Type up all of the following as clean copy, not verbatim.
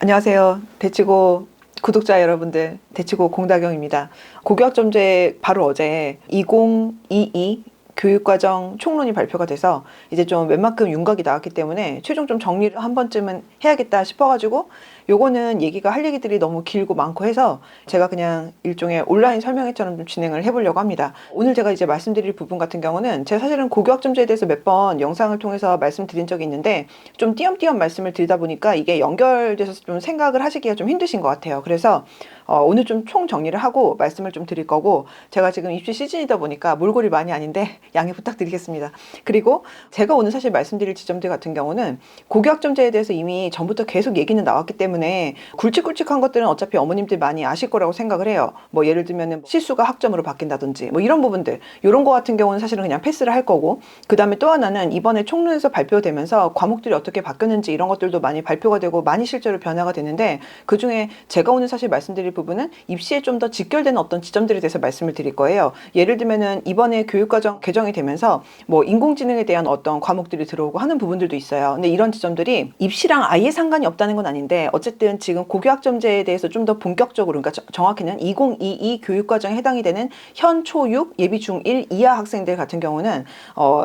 안녕하세요. 대치고 구독자 여러분들, 대치고 공다경입니다. 고교학점제 바로 어제 2022 교육과정 총론이 발표가 돼서 이제 좀 웬만큼 윤곽이 나왔기 때문에 최종 좀 정리를 한 번쯤은 해야겠다 싶어가지고 요거는 얘기가 할 얘기들이 너무 길고 많고 해서 제가 그냥 일종의 온라인 설명회처럼 좀 진행을 해보려고 합니다. 오늘 제가 이제 말씀드릴 부분 같은 경우는 제가 사실은 고교학점제에 대해서 몇 번 영상을 통해서 말씀드린 적이 있는데 좀 띄엄띄엄 말씀을 드리다 보니까 이게 연결돼서 좀 생각을 하시기가 좀 힘드신 것 같아요. 그래서 오늘 좀 총 정리를 하고 말씀을 좀 드릴 거고, 제가 지금 입시 시즌이다 보니까 몰골이 많이 아닌데 양해 부탁드리겠습니다. 그리고 제가 오늘 사실 말씀드릴 지점들 같은 경우는 고교학점제에 대해서 이미 전부터 계속 얘기는 나왔기 때문에 굵직굵직한 것들은 어차피 어머님들 많이 아실 거라고 생각을 해요. 뭐 예를 들면 실수가 학점으로 바뀐다든지 뭐 이런 부분들, 이런 거 같은 경우는 사실은 그냥 패스를 할 거고, 그 다음에 또 하나는 이번에 총론에서 발표되면서 과목들이 어떻게 바뀌었는지 이런 것들도 많이 발표가 되고 많이 실제로 변화가 되는데, 그 중에 제가 오늘 사실 말씀드릴 부분은 입시에 좀 더 직결되는 어떤 지점들에 대해서 말씀을 드릴 거예요. 예를 들면은 이번에 교육과정 개정이 되면서 뭐 인공지능에 대한 어떤 과목들이 들어오고 하는 부분들도 있어요. 근데 이런 지점들이 입시랑 아예 상관이 없다는 건 아닌데, 어쨌든 지금 고교학점제에 대해서 좀 더 본격적으로, 그러니까 정확히는 2022 교육과정에 해당이 되는 현 초6 예비 중1 이하 학생들 같은 경우는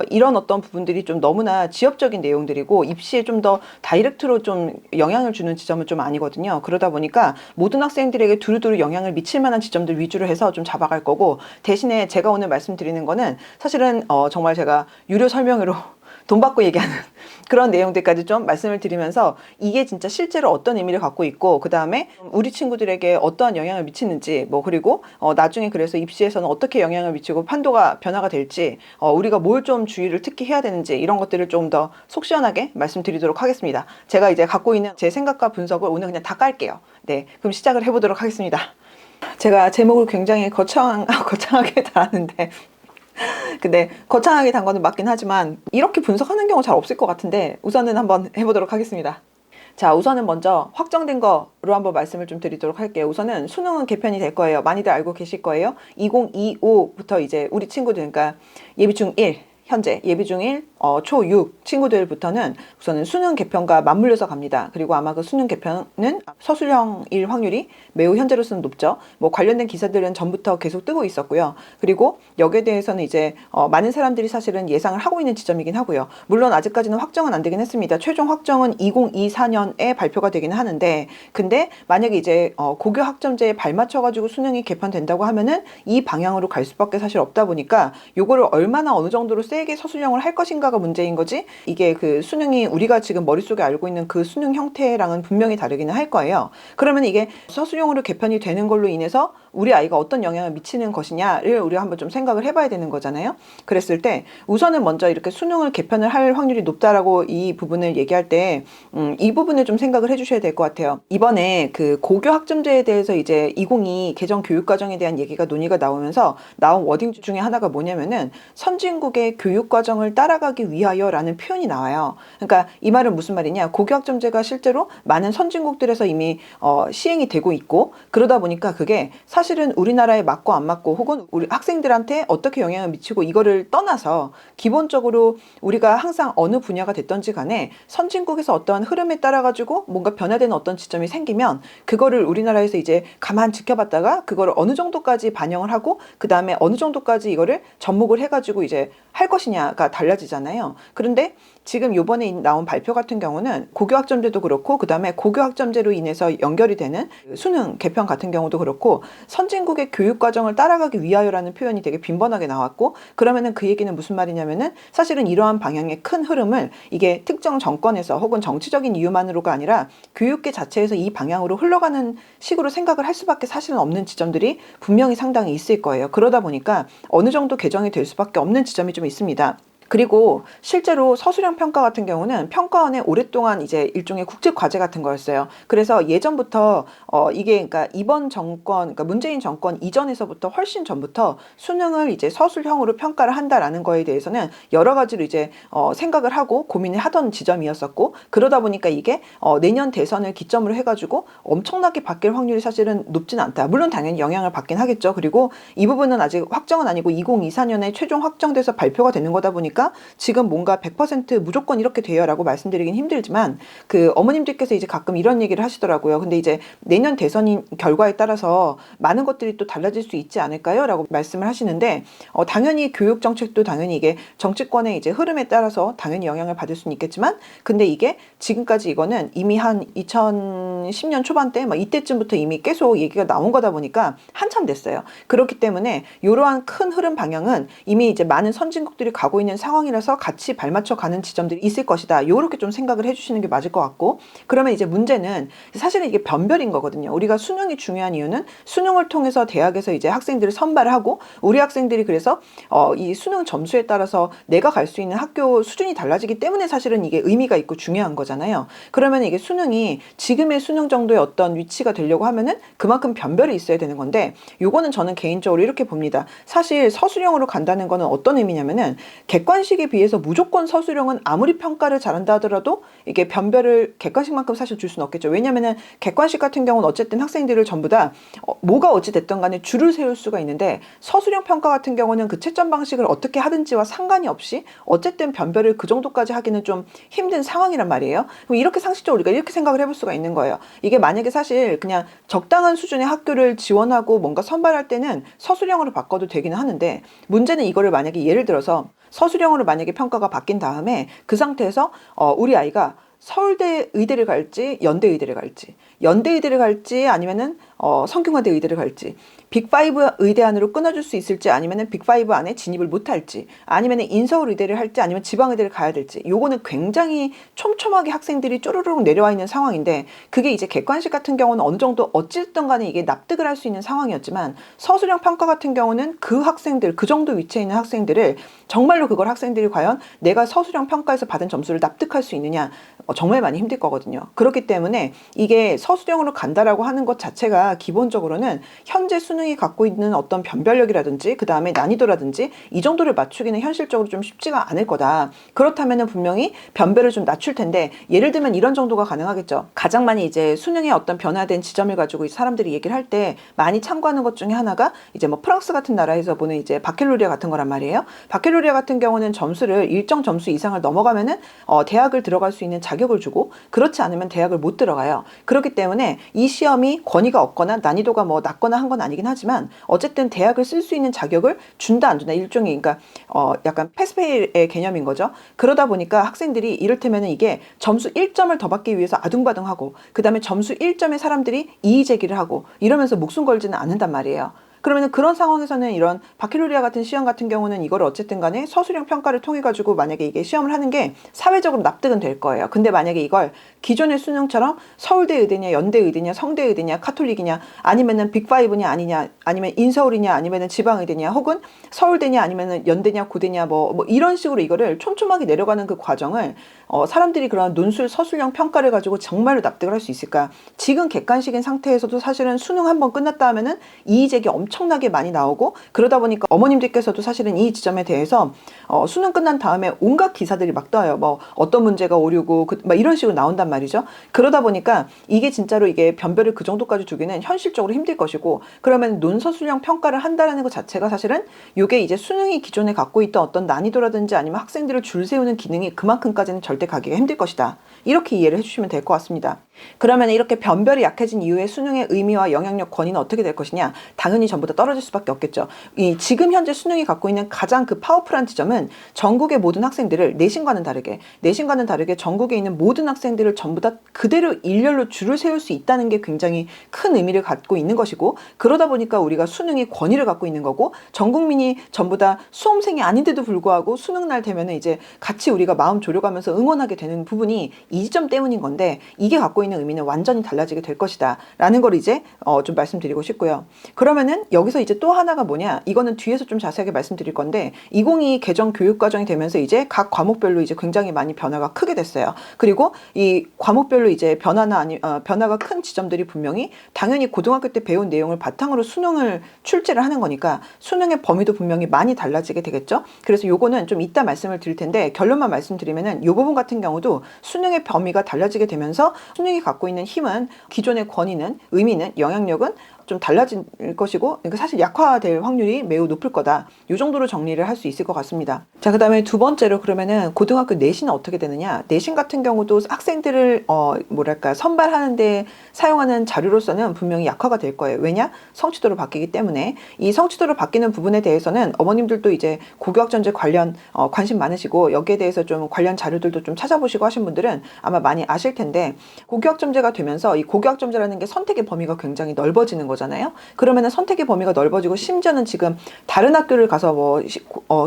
이런 어떤 부분들이 좀 너무나 지엽적인 내용들이고 입시에 좀 더 다이렉트로 좀 영향을 주는 지점은 좀 아니거든요. 그러다 보니까 모든 학생들에게 두루두루 영향을 미칠 만한 지점들 위주로 해서 좀 잡아갈 거고, 대신에 제가 오늘 말씀드리는 거는 사실은 정말 제가 유료 설명으로 돈 받고 얘기하는 그런 내용들까지 좀 말씀을 드리면서 이게 진짜 실제로 어떤 의미를 갖고 있고, 그 다음에 우리 친구들에게 어떠한 영향을 미치는지, 뭐 그리고 나중에 그래서 입시에서는 어떻게 영향을 미치고 판도가 변화가 될지, 우리가 뭘 좀 주의를 특히 해야 되는지 이런 것들을 좀 더 속 시원하게 말씀드리도록 하겠습니다. 제가 이제 갖고 있는 제 생각과 분석을 오늘 그냥 다 깔게요. 네, 그럼 시작을 해보도록 하겠습니다. 제가 제목을 굉장히 거창하게 달았는데 근데 거창하게 단 거는 맞긴 하지만 이렇게 분석하는 경우 잘 없을 것 같은데 우선은 한번 해보도록 하겠습니다. 자, 우선은 먼저 확정된 거로 한번 말씀을 좀 드리도록 할게요. 우선은 수능은 개편이 될 거예요. 많이들 알고 계실 거예요. 2025부터 이제 우리 친구들, 그러니까 예비 중1, 현재 예비 중1, 초6 친구들부터는 우선은 수능 개편과 맞물려서 갑니다. 그리고 아마 그 수능 개편은 서술형일 확률이 매우 현재로서는 높죠. 뭐 관련된 기사들은 전부터 계속 뜨고 있었고요. 그리고 여기에 대해서는 이제 많은 사람들이 사실은 예상을 하고 있는 지점이긴 하고요. 물론 아직까지는 확정은 안 되긴 했습니다. 최종 확정은 2024년에 발표가 되기는 하는데, 근데 만약에 이제 고교 학점제에 발맞춰가지고 수능이 개편된다고 하면은 이 방향으로 갈 수밖에 사실 없다 보니까 요거를 얼마나 어느 정도로 세게 서술형을 할 것인가가 문제인 거지, 이게 그 수능이 우리가 지금 머릿속에 알고 있는 그 수능 형태랑은 분명히 다르기는 할 거예요. 그러면 이게 서술형으로 개편이 되는 걸로 인해서 우리 아이가 어떤 영향을 미치는 것이냐를 우리가 한번 좀 생각을 해봐야 되는 거잖아요. 그랬을 때 우선은 먼저 이렇게 수능을 개편을 할 확률이 높다라고 이 부분을 얘기할 때 이 부분을 좀 생각을 해주셔야 될 것 같아요. 이번에 그 고교 학점제에 대해서 이제 2022 개정 교육과정에 대한 얘기가 논의가 나오면서 나온 워딩 중에 하나가 뭐냐면은 선진국의 교육과정을 따라가기 위하여라는 표현이 나와요. 그러니까 이 말은 무슨 말이냐, 고교 학점제가 실제로 많은 선진국들에서 이미 시행이 되고 있고, 그러다 보니까 그게 사실은 우리나라에 맞고 안 맞고 혹은 우리 학생들한테 어떻게 영향을 미치고 이거를 떠나서 기본적으로 우리가 항상 어느 분야가 됐던지 간에 선진국에서 어떠한 흐름에 따라 가지고 뭔가 변화되는 어떤 지점이 생기면 그거를 우리나라에서 이제 가만 지켜봤다가 그거를 어느 정도까지 반영을 하고 그 다음에 어느 정도까지 이거를 접목을 해가지고 이제 할 것이냐가 달라지잖아요. 그런데 지금 요번에 나온 발표 같은 경우는 고교학점제도 그렇고 그 다음에 고교학점제로 인해서 연결이 되는 수능 개편 같은 경우도 그렇고 선진국의 교육과정을 따라가기 위하여라는 표현이 되게 빈번하게 나왔고, 그러면은 그 얘기는 무슨 말이냐면은 사실은 이러한 방향의 큰 흐름을 이게 특정 정권에서 혹은 정치적인 이유만으로가 아니라 교육계 자체에서 이 방향으로 흘러가는 식으로 생각을 할 수밖에 사실은 없는 지점들이 분명히 상당히 있을 거예요. 그러다 보니까 어느 정도 개정이 될 수밖에 없는 지점이 좀 있습니다. 그리고 실제로 서술형 평가 같은 경우는 평가원에 오랫동안 이제 일종의 국제 과제 같은 거였어요. 그래서 예전부터 이게 그러니까 이번 정권, 그러니까 문재인 정권 이전에서부터 훨씬 전부터 수능을 이제 서술형으로 평가를 한다라는 거에 대해서는 여러 가지로 이제 생각을 하고 고민을 하던 지점이었었고, 그러다 보니까 이게 내년 대선을 기점으로 해가지고 엄청나게 바뀔 확률이 사실은 높진 않다. 물론 당연히 영향을 받긴 하겠죠. 그리고 이 부분은 아직 확정은 아니고 2024년에 최종 확정돼서 발표가 되는 거다 보니까 보니까 지금 뭔가 100% 무조건 이렇게 돼요라고 말씀드리긴 힘들지만 그 어머님들께서 이제 가끔 이런 얘기를 하시더라고요. 근데 이제 내년 대선 결과에 따라서 많은 것들이 또 달라질 수 있지 않을까요?라고 말씀을 하시는데 당연히 교육 정책도 당연히 이게 정치권의 이제 흐름에 따라서 당연히 영향을 받을 수는 있겠지만 근데 이게 지금까지 이거는 이미 한 2010년 초반때 막 이때쯤부터 이미 계속 얘기가 나온 거다 보니까 한참 됐어요. 그렇기 때문에 이러한 큰 흐름 방향은 이미 이제 많은 선진국들이 가고 있는 상황이라서 같이 발맞춰 가는 지점들이 있을 것이다. 요렇게 좀 생각을 해주시는 게 맞을 것 같고 그러면 이제 문제는 사실은 이게 변별인 거거든요. 우리가 수능이 중요한 이유는 수능을 통해서 대학에서 이제 학생들을 선발을 하고 우리 학생들이 그래서 이 수능 점수에 따라서 내가 갈 수 있는 학교 수준이 달라지기 때문에 사실은 이게 의미가 있고 중요한 거잖아요. 그러면 이게 수능이 지금의 수능 정도의 어떤 위치가 되려고 하면은 그만큼 변별이 있어야 되는 건데 요거는 저는 개인적으로 이렇게 봅니다. 사실 서술형으로 간다는 거는 어떤 의미냐면은 객관식에 비해서 무조건 서술형은 아무리 평가를 잘한다 하더라도 이게 변별을 객관식만큼 사실 줄 수는 없겠죠. 왜냐면은 객관식 같은 경우는 어쨌든 학생들을 전부 다 뭐가 어찌 됐든 간에 줄을 세울 수가 있는데 서술형 평가 같은 경우는 그 채점 방식을 어떻게 하든지와 상관이 없이 어쨌든 변별을 그 정도까지 하기는 좀 힘든 상황이란 말이에요. 그럼 이렇게 상식적으로 우리가 이렇게 생각을 해볼 수가 있는 거예요. 이게 만약에 사실 그냥 적당한 수준의 학교를 지원하고 뭔가 선발할 때는 서술형으로 바꿔도 되기는 하는데 문제는 이거를 만약에 예를 들어서 서술형으로 만약에 평가가 바뀐 다음에 그 상태에서 우리 아이가 서울대 의대를 갈지 연대 의대를 갈지 연대 의대를 갈지 아니면은 성균관대 의대를 갈지 빅5 의대 안으로 끊어줄 수 있을지 아니면은 빅5 안에 진입을 못할지 아니면은 인서울 의대를 할지 아니면 지방 의대를 가야 될지 요거는 굉장히 촘촘하게 학생들이 쪼르륵 내려와 있는 상황인데 그게 이제 객관식 같은 경우는 어느 정도 어찌됐든 간에 이게 납득을 할 수 있는 상황이었지만 서술형 평가 같은 경우는 그 학생들 그 정도 위치에 있는 학생들을 정말로 그걸 학생들이 과연 내가 서술형 평가에서 받은 점수를 납득할 수 있느냐 정말 많이 힘들 거거든요. 그렇기 때문에 이게 서술형으로 간다라고 하는 것 자체가 기본적으로는 현재 수능이 갖고 있는 어떤 변별력이라든지 그 다음에 난이도라든지 이 정도를 맞추기는 현실적으로 좀 쉽지가 않을 거다. 그렇다면은 분명히 변별을 좀 낮출 텐데 예를 들면 이런 정도가 가능하겠죠. 가장 많이 이제 수능의 어떤 변화된 지점을 가지고 사람들이 얘기를 할 때 많이 참고하는 것 중에 하나가 이제 뭐 프랑스 같은 나라에서 보는 이제 바켈로리아 같은 거란 말이에요. 바켈로리아 같은 경우는 점수를 일정 점수 이상을 넘어가면은 대학을 들어갈 수 있는 자격을 주고 그렇지 않으면 대학을 못 들어가요. 그렇기 때문에 이 시험이 권위가 없거나 난이도가 뭐 낮거나 한 건 아니긴 하지만 어쨌든 대학을 쓸 수 있는 자격을 준다 안 준다 일종의 그러니까 약간 패스페이의 개념인 거죠. 그러다 보니까 학생들이 이를테면은 이게 점수 1점을 더 받기 위해서 아둥바둥하고 그다음에 점수 1점의 사람들이 이의 제기를 하고 이러면서 목숨 걸지는 않는단 말이에요. 그러면 그런 상황에서는 이런 바켈로리아 같은 시험 같은 경우는 이걸 어쨌든 간에 서술형 평가를 통해 가지고 만약에 이게 시험을 하는 게 사회적으로 납득은 될 거예요. 근데 만약에 이걸 기존의 수능처럼 서울대 의대냐 연대 의대냐 성대 의대냐 카톨릭이냐 아니면은 빅5냐 아니냐 아니면 인서울이냐 아니면은 지방 의대냐 혹은 서울대냐 아니면은 연대냐 고대냐 뭐 이런 식으로 이거를 촘촘하게 내려가는 그 과정을 사람들이 그런 논술 서술형 평가를 가지고 정말로 납득을 할 수 있을까? 지금 객관식인 상태에서도 사실은 수능 한번 끝났다 하면은 이의제기 엄청나게 많이 나오고 그러다 보니까 어머님들께서도 사실은 이 지점에 대해서 수능 끝난 다음에 온갖 기사들이 막 떠요. 뭐 어떤 문제가 오류고 막 이런 식으로 나온단 말이죠. 그러다 보니까 이게 진짜로 이게 변별을 그 정도까지 두기는 현실적으로 힘들 것이고 그러면 논서술형 평가를 한다는 것 자체가 사실은 이게 이제 수능이 기존에 갖고 있던 어떤 난이도라든지 아니면 학생들을 줄 세우는 기능이 그만큼까지는 절대 가기가 힘들 것이다. 이렇게 이해를 해주시면 될 것 같습니다. 그러면 이렇게 변별이 약해진 이후에 수능의 의미와 영향력 권위는 어떻게 될 것이냐? 당연히 전부 다 떨어질 수밖에 없겠죠. 지금 현재 수능이 갖고 있는 가장 그 파워풀한 지점은 전국의 모든 학생들을 내신과는 다르게 전국에 있는 모든 학생들을 전부 다 그대로 일렬로 줄을 세울 수 있다는 게 굉장히 큰 의미를 갖고 있는 것이고 그러다 보니까 우리가 수능의 권위를 갖고 있는 거고 전 국민이 전부 다 수험생이 아닌데도 불구하고 수능 날 되면은 이제 같이 우리가 마음 졸여가면서 응원하게 되는 부분이 이 지점 때문인 건데 이게 갖고 있는 의미는 완전히 달라지게 될 것이다 라는 걸 이제 좀 말씀드리고 싶고요. 그러면은 여기서 이제 또 하나가 뭐냐 이거는 뒤에서 좀 자세하게 말씀드릴 건데 2022 개정 교육과정이 되면서 이제 각 과목별로 이제 굉장히 많이 변화가 크게 됐어요. 그리고 이 과목별로 이제 변화가 큰 지점들이 분명히 당연히 고등학교 때 배운 내용을 바탕으로 수능을 출제를 하는 거니까 수능의 범위도 분명히 많이 달라지게 되겠죠. 그래서 요거는 좀 이따 말씀을 드릴 텐데 결론만 말씀드리면은 요 부분 같은 경우도 수능의 범위가 달라지게 되면서 수능이 갖고 있는 힘은 기존의 권위는 의미는 영향력은 좀 달라질 것이고 그러니까 사실 약화될 확률이 매우 높을 거다. 이 정도로 정리를 할 수 있을 것 같습니다. 자, 그다음에 두 번째로 그러면은 고등학교 내신은 어떻게 되느냐? 내신 같은 경우도 학생들을 뭐랄까 선발하는데 사용하는 자료로서는 분명히 약화가 될 거예요. 왜냐? 성취도로 바뀌기 때문에. 이 성취도로 바뀌는 부분에 대해서는 어머님들도 이제 고교학점제 관련 관심 많으시고 여기에 대해서 좀 관련 자료들도 좀 찾아보시고 하신 분들은 아마 많이 아실 텐데, 고교학점제가 되면서 이 고교학점제라는 게 선택의 범위가 굉장히 넓어지는 거잖아요. 그러면은 선택의 범위가 넓어지고 심지어는 지금 다른 학교를 가서 뭐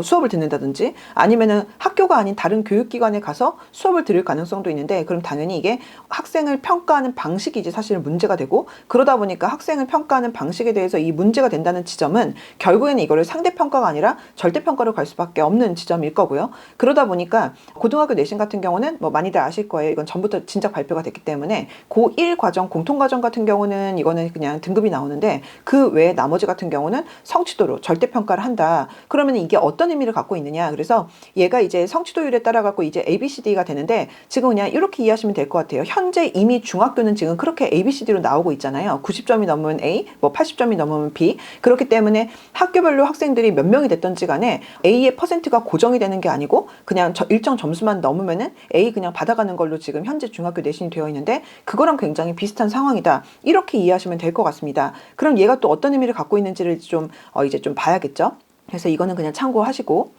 수업을 듣는다든지 아니면은 학교가 아닌 다른 교육기관에 가서 수업을 들을 가능성도 있는데, 그럼 당연히 이게 학생을 평가하는 방식이 이제 사실은 문제가 되고, 그러다 보니까 학생을 평가하는 방식에 대해서 이 문제가 된다는 지점은 결국에는 이거를 상대평가가 아니라 절대평가로 갈 수밖에 없는 지점일 거고요. 그러다 보니까 고등학교 내신 같은 경우는 뭐 많이들 아실 거예요. 이건 전부터 진작 발표가 됐기 때문에 고1 과정, 공통과정 같은 경우는 이거는 그냥 등급이 나오는데, 그 외에 나머지 같은 경우는 성취도로 절대평가를 한다. 그러면 이게 어떤 의미를 갖고 있느냐? 그래서 얘가 이제 성취도율에 따라 갖고 이제 ABCD가 되는데, 지금 그냥 이렇게 이해하시면 될 것 같아요. 현재 이미 중학교는 지금 그렇게 ABCD로 나오고 있잖아요. 90점이 넘으면 A, 뭐 80점이 넘으면 B. 그렇기 때문에 학교별로 학생들이 몇 명이 됐던지 간에 A의 퍼센트가 고정이 되는 게 아니고 그냥 일정 점수만 넘으면은 A 그냥 받아가는 걸로 지금 현재 중학교 내신이 되어 있는데, 그거랑 굉장히 비슷한 상황이다. 이렇게 이해하시면 될 것 같습니다. 그럼 얘가 또 어떤 의미를 갖고 있는지를 좀 이제 좀 봐야겠죠. 그래서 이거는 그냥 참고하시고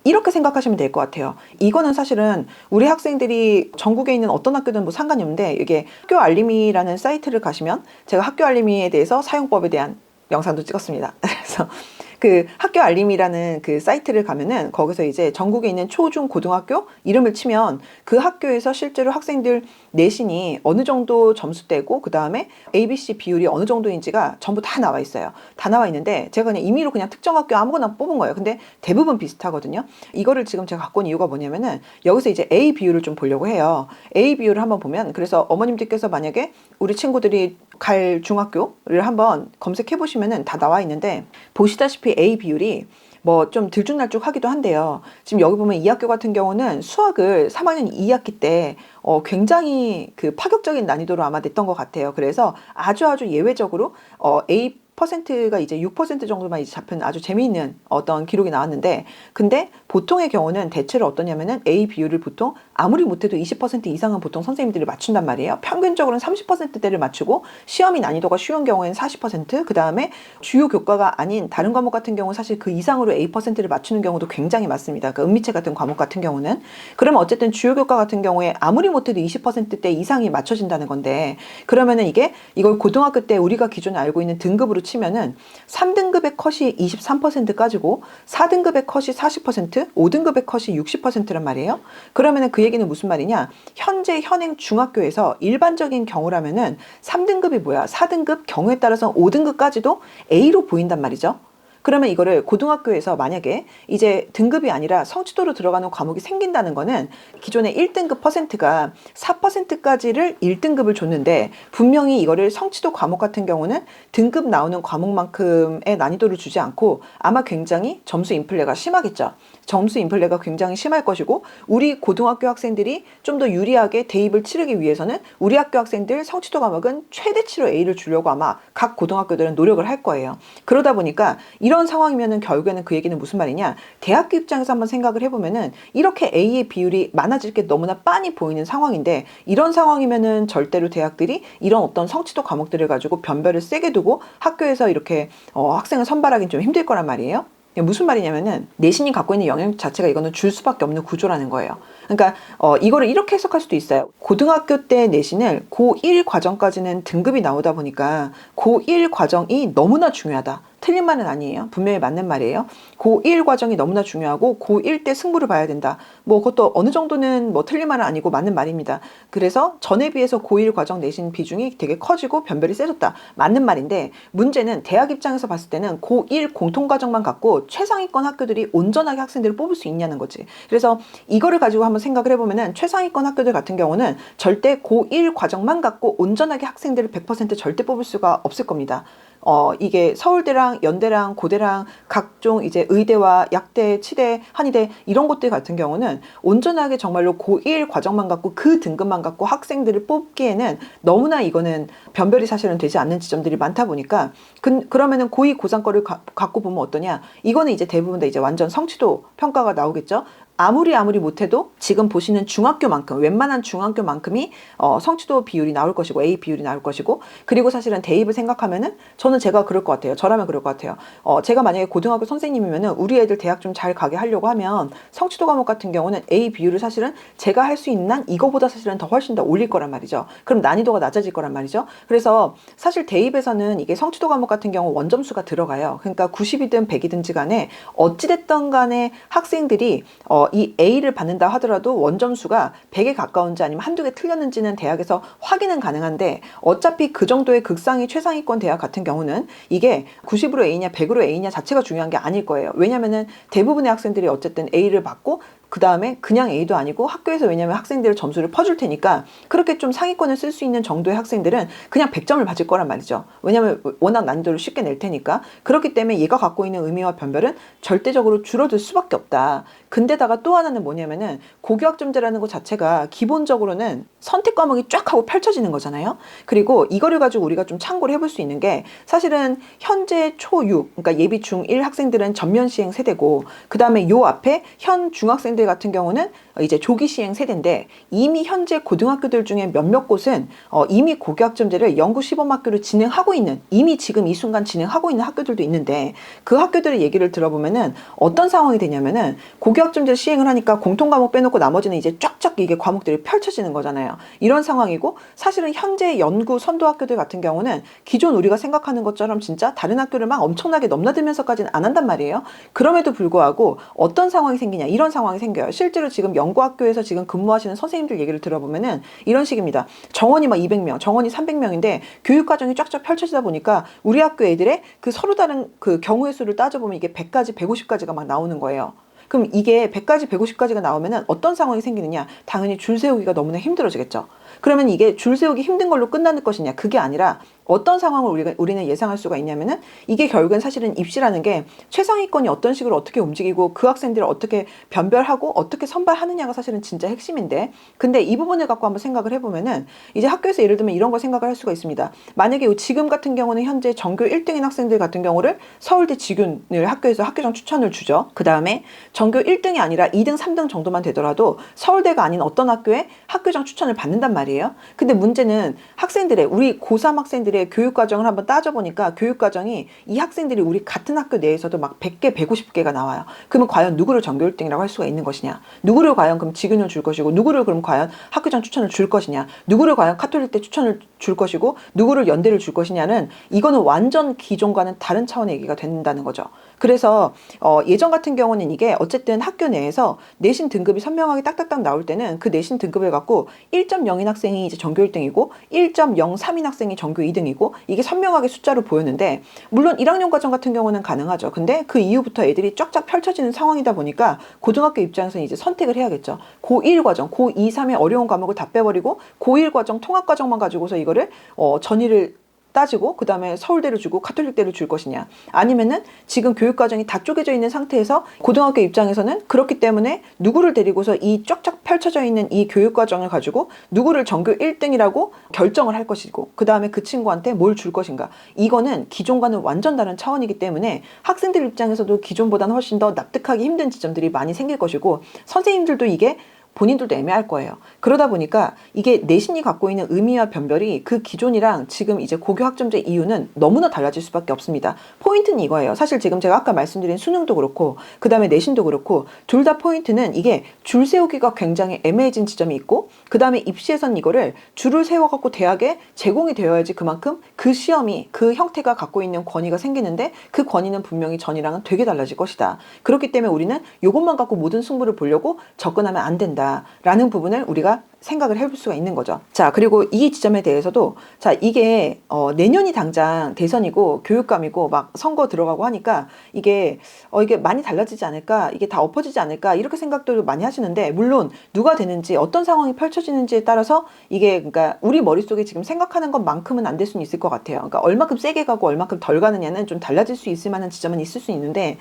이렇게 생각하시면 될 것 같아요. 이거는 사실은 우리 학생들이 전국에 있는 어떤 학교든 뭐 상관이 없는데, 이게 학교 알림이라는 사이트를 가시면 제가 학교 알림이에 대해서 사용법에 대한 영상도 찍었습니다. 그래서 그 학교 알림이라는 그 사이트를 가면은 거기서 이제 전국에 있는 초, 중, 고등학교 이름을 치면 그 학교에서 실제로 학생들 내신이 어느 정도 점수대고 그 다음에 ABC 비율이 어느 정도인지가 전부 다 나와 있어요. 다 나와 있는데 제가 그냥 임의로 그냥 특정 학교 아무거나 뽑은 거예요. 근데 대부분 비슷하거든요. 이거를 지금 제가 갖고 온 이유가 뭐냐면은 여기서 이제 A 비율을 좀 보려고 해요. A 비율을 한번 보면, 그래서 어머님들께서 만약에 우리 친구들이 갈 중학교를 한번 검색해 보시면은 다 나와 있는데, 보시다시피 A 비율이 뭐 좀 들쭉날쭉하기도 한데요. 지금 여기 보면 이 학교 같은 경우는 수학을 3학년 2학기 때 굉장히 그 파격적인 난이도로 아마 냈던 것 같아요. 그래서 아주 예외적으로 A 퍼센트가 이제 6% 정도만 이제 잡힌 아주 재미있는 어떤 기록이 나왔는데, 근데 보통의 경우는 대체로 어떠냐면은 A 비율을 보통 아무리 못해도 20% 이상은 보통 선생님들이 맞춘단 말이에요. 평균적으로는 30%대를 맞추고, 시험이 난이도가 쉬운 경우에는 40%, 그 다음에 주요 교과가 아닌 다른 과목 같은 경우는 사실 그 이상으로 A%를 맞추는 경우도 굉장히 많습니다. 그러니까 은미체 같은 과목 같은 경우는. 그러면 어쨌든 주요 교과 같은 경우에 아무리 못해도 20%대 이상이 맞춰진다는 건데, 그러면은 이걸 고등학교 때 우리가 기존에 알고 있는 등급으로 치면은 3등급의 컷이 23%까지고 4등급의 컷이 40%, 5등급의 컷이 60%란 말이에요. 그러면은 그 얘기는 무슨 말이냐? 현재 현행 중학교에서 일반적인 경우라면은 3등급이 뭐야? 4등급, 경우에 따라서 5등급까지도 A로 보인단 말이죠. 그러면 이거를 고등학교에서 만약에 이제 등급이 아니라 성취도로 들어가는 과목이 생긴다는 거는 기존의 1등급 퍼센트가 4%까지를 1등급을 줬는데, 분명히 이거를 성취도 과목 같은 경우는 등급 나오는 과목만큼의 난이도를 주지 않고 아마 굉장히 점수 인플레가 심하겠죠. 점수 인플레가 굉장히 심할 것이고, 우리 고등학교 학생들이 좀 더 유리하게 대입을 치르기 위해서는 우리 학교 학생들 성취도 과목은 최대치로 A를 주려고 아마 각 고등학교들은 노력을 할 거예요. 그러다 보니까 이런 상황이면은 결국에는 그 얘기는 무슨 말이냐? 대학교 입장에서 한번 생각을 해보면은 이렇게 A의 비율이 많아질 게 너무나 빤히 보이는 상황인데, 이런 상황이면은 절대로 대학들이 이런 어떤 성취도 과목들을 가지고 변별을 세게 두고 학교에서 이렇게 학생을 선발하기는 좀 힘들 거란 말이에요. 무슨 말이냐면은 내신이 갖고 있는 영향 자체가 이거는 줄 수밖에 없는 구조라는 거예요. 그러니까 이거를 이렇게 해석할 수도 있어요. 고등학교 때 내신을 고1 과정까지는 등급이 나오다 보니까 고1 과정이 너무나 중요하다. 틀린 말은 아니에요. 분명히 맞는 말이에요. 고1 과정이 너무나 중요하고 고1 때 승부를 봐야 된다. 뭐 그것도 어느 정도는 뭐 틀린 말은 아니고 맞는 말입니다. 그래서 전에 비해서 고1 과정 내신 비중이 되게 커지고 변별이 세졌다. 맞는 말인데, 문제는 대학 입장에서 봤을 때는 고1 공통 과정만 갖고 최상위권 학교들이 온전하게 학생들을 뽑을 수 있냐는 거지. 그래서 이거를 가지고 한번 한번 생각을 해보면은 최상위권 학교들 같은 경우는 절대 고1 과정만 갖고 온전하게 학생들을 100% 절대 뽑을 수가 없을 겁니다. 이게 서울대랑 연대랑 고대랑 각종 이제 의대와 약대, 치대, 한의대 이런 곳들 같은 경우는 온전하게 정말로 고1 과정만 갖고 그 등급만 갖고 학생들을 뽑기에는 너무나 이거는 변별이 사실은 되지 않는 지점들이 많다 보니까 그러면은 고2 고3 거를 갖고 보면 어떠냐? 이거는 이제 대부분 다 이제 완전 성취도 평가가 나오겠죠. 아무리 못해도 지금 보시는 중학교만큼 웬만한 중학교만큼이 성취도 비율이 나올 것이고 A 비율이 나올 것이고 그리고 사실은 대입을 생각하면은 저는 제가 그럴 것 같아요. 저라면 그럴 것 같아요. 제가 만약에 고등학교 선생님이면은 우리 애들 대학 좀 잘 가게 하려고 하면 성취도 과목 같은 경우는 A 비율을 사실은 제가 할 수 있는 한 이거보다 사실은 더 훨씬 더 올릴 거란 말이죠. 그럼 난이도가 낮아질 거란 말이죠. 그래서 사실 대입에서는 이게 성취도 과목 같은 경우 원점수가 들어가요. 그러니까 90이든 100이든지 간에 어찌됐든 간에 학생들이 이 A를 받는다 하더라도 원점수가 100에 가까운지 아니면 한두 개 틀렸는지는 대학에서 확인은 가능한데 어차피 그 정도의 극상위 최상위권 대학 같은 경우는 이게 90으로 A냐 100으로 A냐 자체가 중요한 게 아닐 거예요. 왜냐면은 대부분의 학생들이 어쨌든 A를 받고 그 다음에 그냥 A도 아니고 학교에서 왜냐면 학생들 점수를 퍼줄 테니까 그렇게 좀 상위권을 쓸 수 있는 정도의 학생들은 그냥 100점을 받을 거란 말이죠. 왜냐면 워낙 난이도를 쉽게 낼 테니까. 그렇기 때문에 얘가 갖고 있는 의미와 변별은 절대적으로 줄어들 수밖에 없다. 근데다가 또 하나는 뭐냐면은 고교학점제라는 것 자체가 기본적으로는 선택 과목이 쫙 하고 펼쳐지는 거잖아요. 그리고 이거를 가지고 우리가 좀 참고를 해볼 수 있는 게 사실은 현재 초6, 그러니까 예비 중1 학생들은 전면 시행 세대고 그 다음에 요 앞에 현 중학생들 같은 경우는 이제 조기 시행 세대인데 이미 현재 고등학교들 중에 몇몇 곳은 이미 고교학점제를 연구 시범학교를 진행하고 있는 이미 지금 이 순간 진행하고 있는 학교들도 있는데 그 학교들의 얘기를 들어보면은 어떤 상황이 되냐면은 고교학점제 시행을 하니까 공통 과목 빼놓고 나머지는 이제 쫙쫙 이게 과목들이 펼쳐지는 거잖아요. 이런 상황이고 사실은 현재 연구 선도 학교들 같은 경우는 기존 우리가 생각하는 것처럼 진짜 다른 학교를 막 엄청나게 넘나들면서까지는 안 한단 말이에요. 그럼에도 불구하고 어떤 상황이 생기냐 이런 상황이 생겨요. 실제로 지금 연구학교에서 지금 근무하시는 선생님들 얘기를 들어보면은 이런 식입니다. 정원이 막 200명, 정원이 300명인데 교육과정이 쫙쫙 펼쳐지다 보니까 우리 학교 애들의 그 서로 다른 그 경우의 수를 따져보면 이게 100까지, 150까지가 막 나오는 거예요. 그럼 이게 100까지, 150까지가 나오면은 어떤 상황이 생기느냐? 당연히 줄 세우기가 너무나 힘들어지겠죠. 그러면 이게 줄 세우기 힘든 걸로 끝나는 것이냐? 그게 아니라 어떤 상황을 우리는 예상할 수가 있냐면은 이게 결국엔 사실은 입시라는 게 최상위권이 어떤 식으로 어떻게 움직이고 그 학생들을 어떻게 변별하고 어떻게 선발하느냐가 사실은 진짜 핵심인데 근데 이 부분을 갖고 한번 생각을 해보면은 이제 학교에서 예를 들면 이런 걸 생각을 할 수가 있습니다. 만약에 지금 같은 경우는 현재 전교 1등인 학생들 같은 경우를 서울대 직윤을 학교에서 학교장 추천을 주죠. 그 다음에 전교 1등이 아니라 2등, 3등 정도만 되더라도 서울대가 아닌 어떤 학교에 학교장 추천을 받는단 말이에요. 근데 문제는 학생들의 우리 고3 학생들의 교육과정을 한번 따져보니까 교육과정이 이 학생들이 우리 같은 학교 내에서도 막 100개, 150개가 나와요. 그러면 과연 누구를 전교 1등이라고 할 수가 있는 것이냐? 누구를 과연 그럼 직윤을 줄 것이고 누구를 그럼 과연 학교장 추천을 줄 것이냐? 누구를 과연 카톨릭대 추천을 줄 것이고 누구를 연대를 줄 것이냐는 이거는 완전 기존과는 다른 차원의 얘기가 된다는 거죠. 그래서 예전 같은 경우는 이게 어쨌든 학교 내에서 내신 등급이 선명하게 딱딱딱 나올 때는 그 내신 등급을 갖고 1.0인 학생이 이제 전교 1등이고 1.03인 학생이 전교 2등이고 이게 선명하게 숫자로 보였는데 물론 1학년 과정 같은 경우는 가능하죠. 근데 그 이후부터 애들이 쫙쫙 펼쳐지는 상황이다 보니까 고등학교 입장에서는 이제 선택을 해야겠죠. 고1 과정, 고2, 3의 어려운 과목을 다 빼버리고 고1 과정 통합 과정만 가지고서 이거를 전의를 따지고 그 다음에 서울대를 주고 카톨릭대를 줄 것이냐 아니면은 지금 교육과정이 다 쪼개져 있는 상태에서 고등학교 입장에서는 그렇기 때문에 누구를 데리고서 이 쫙쫙 펼쳐져 있는 이 교육과정을 가지고 누구를 전교 1등이라고 결정을 할 것이고 그 다음에 그 친구한테 뭘 줄 것인가 이거는 기존과는 완전 다른 차원이기 때문에 학생들 입장에서도 기존보다는 훨씬 더 납득하기 힘든 지점들이 많이 생길 것이고 선생님들도 이게 본인들도 애매할 거예요. 그러다 보니까 이게 내신이 갖고 있는 의미와 변별이 그 기존이랑 지금 이제 고교학점제 이유는 너무나 달라질 수밖에 없습니다. 포인트는 이거예요. 사실 지금 제가 아까 말씀드린 수능도 그렇고 그 다음에 내신도 그렇고 둘 다 포인트는 이게 줄 세우기가 굉장히 애매해진 지점이 있고 그 다음에 입시에선 이거를 줄을 세워갖고 대학에 제공이 되어야지 그만큼 그 시험이 그 형태가 갖고 있는 권위가 생기는데 그 권위는 분명히 전이랑은 되게 달라질 것이다. 그렇기 때문에 우리는 이것만 갖고 모든 승부를 보려고 접근하면 안 된다. 된다라는 부분을 우리가 생각을 해볼 수가 있는 거죠. 자, 그리고 이 지점에 대해서도 자, 이게 내년이 당장 대선이고 교육감이고 막 선거 들어가고 하니까 이게 많이 달라지지 않을까, 이게 다 엎어지지 않을까 이렇게 생각도 많이 하시는데, 물론 누가 되는지 어떤 상황이 펼쳐지는지에 따라서 이게 그러니까 우리 머릿속에 지금 생각하는 것만큼은 안 될 수는 있을 것 같아요. 그러니까 얼마큼 세게 가고 얼마큼 덜 가느냐는 좀 달라질 수 있을 만한 지점은 있을 수 있는데,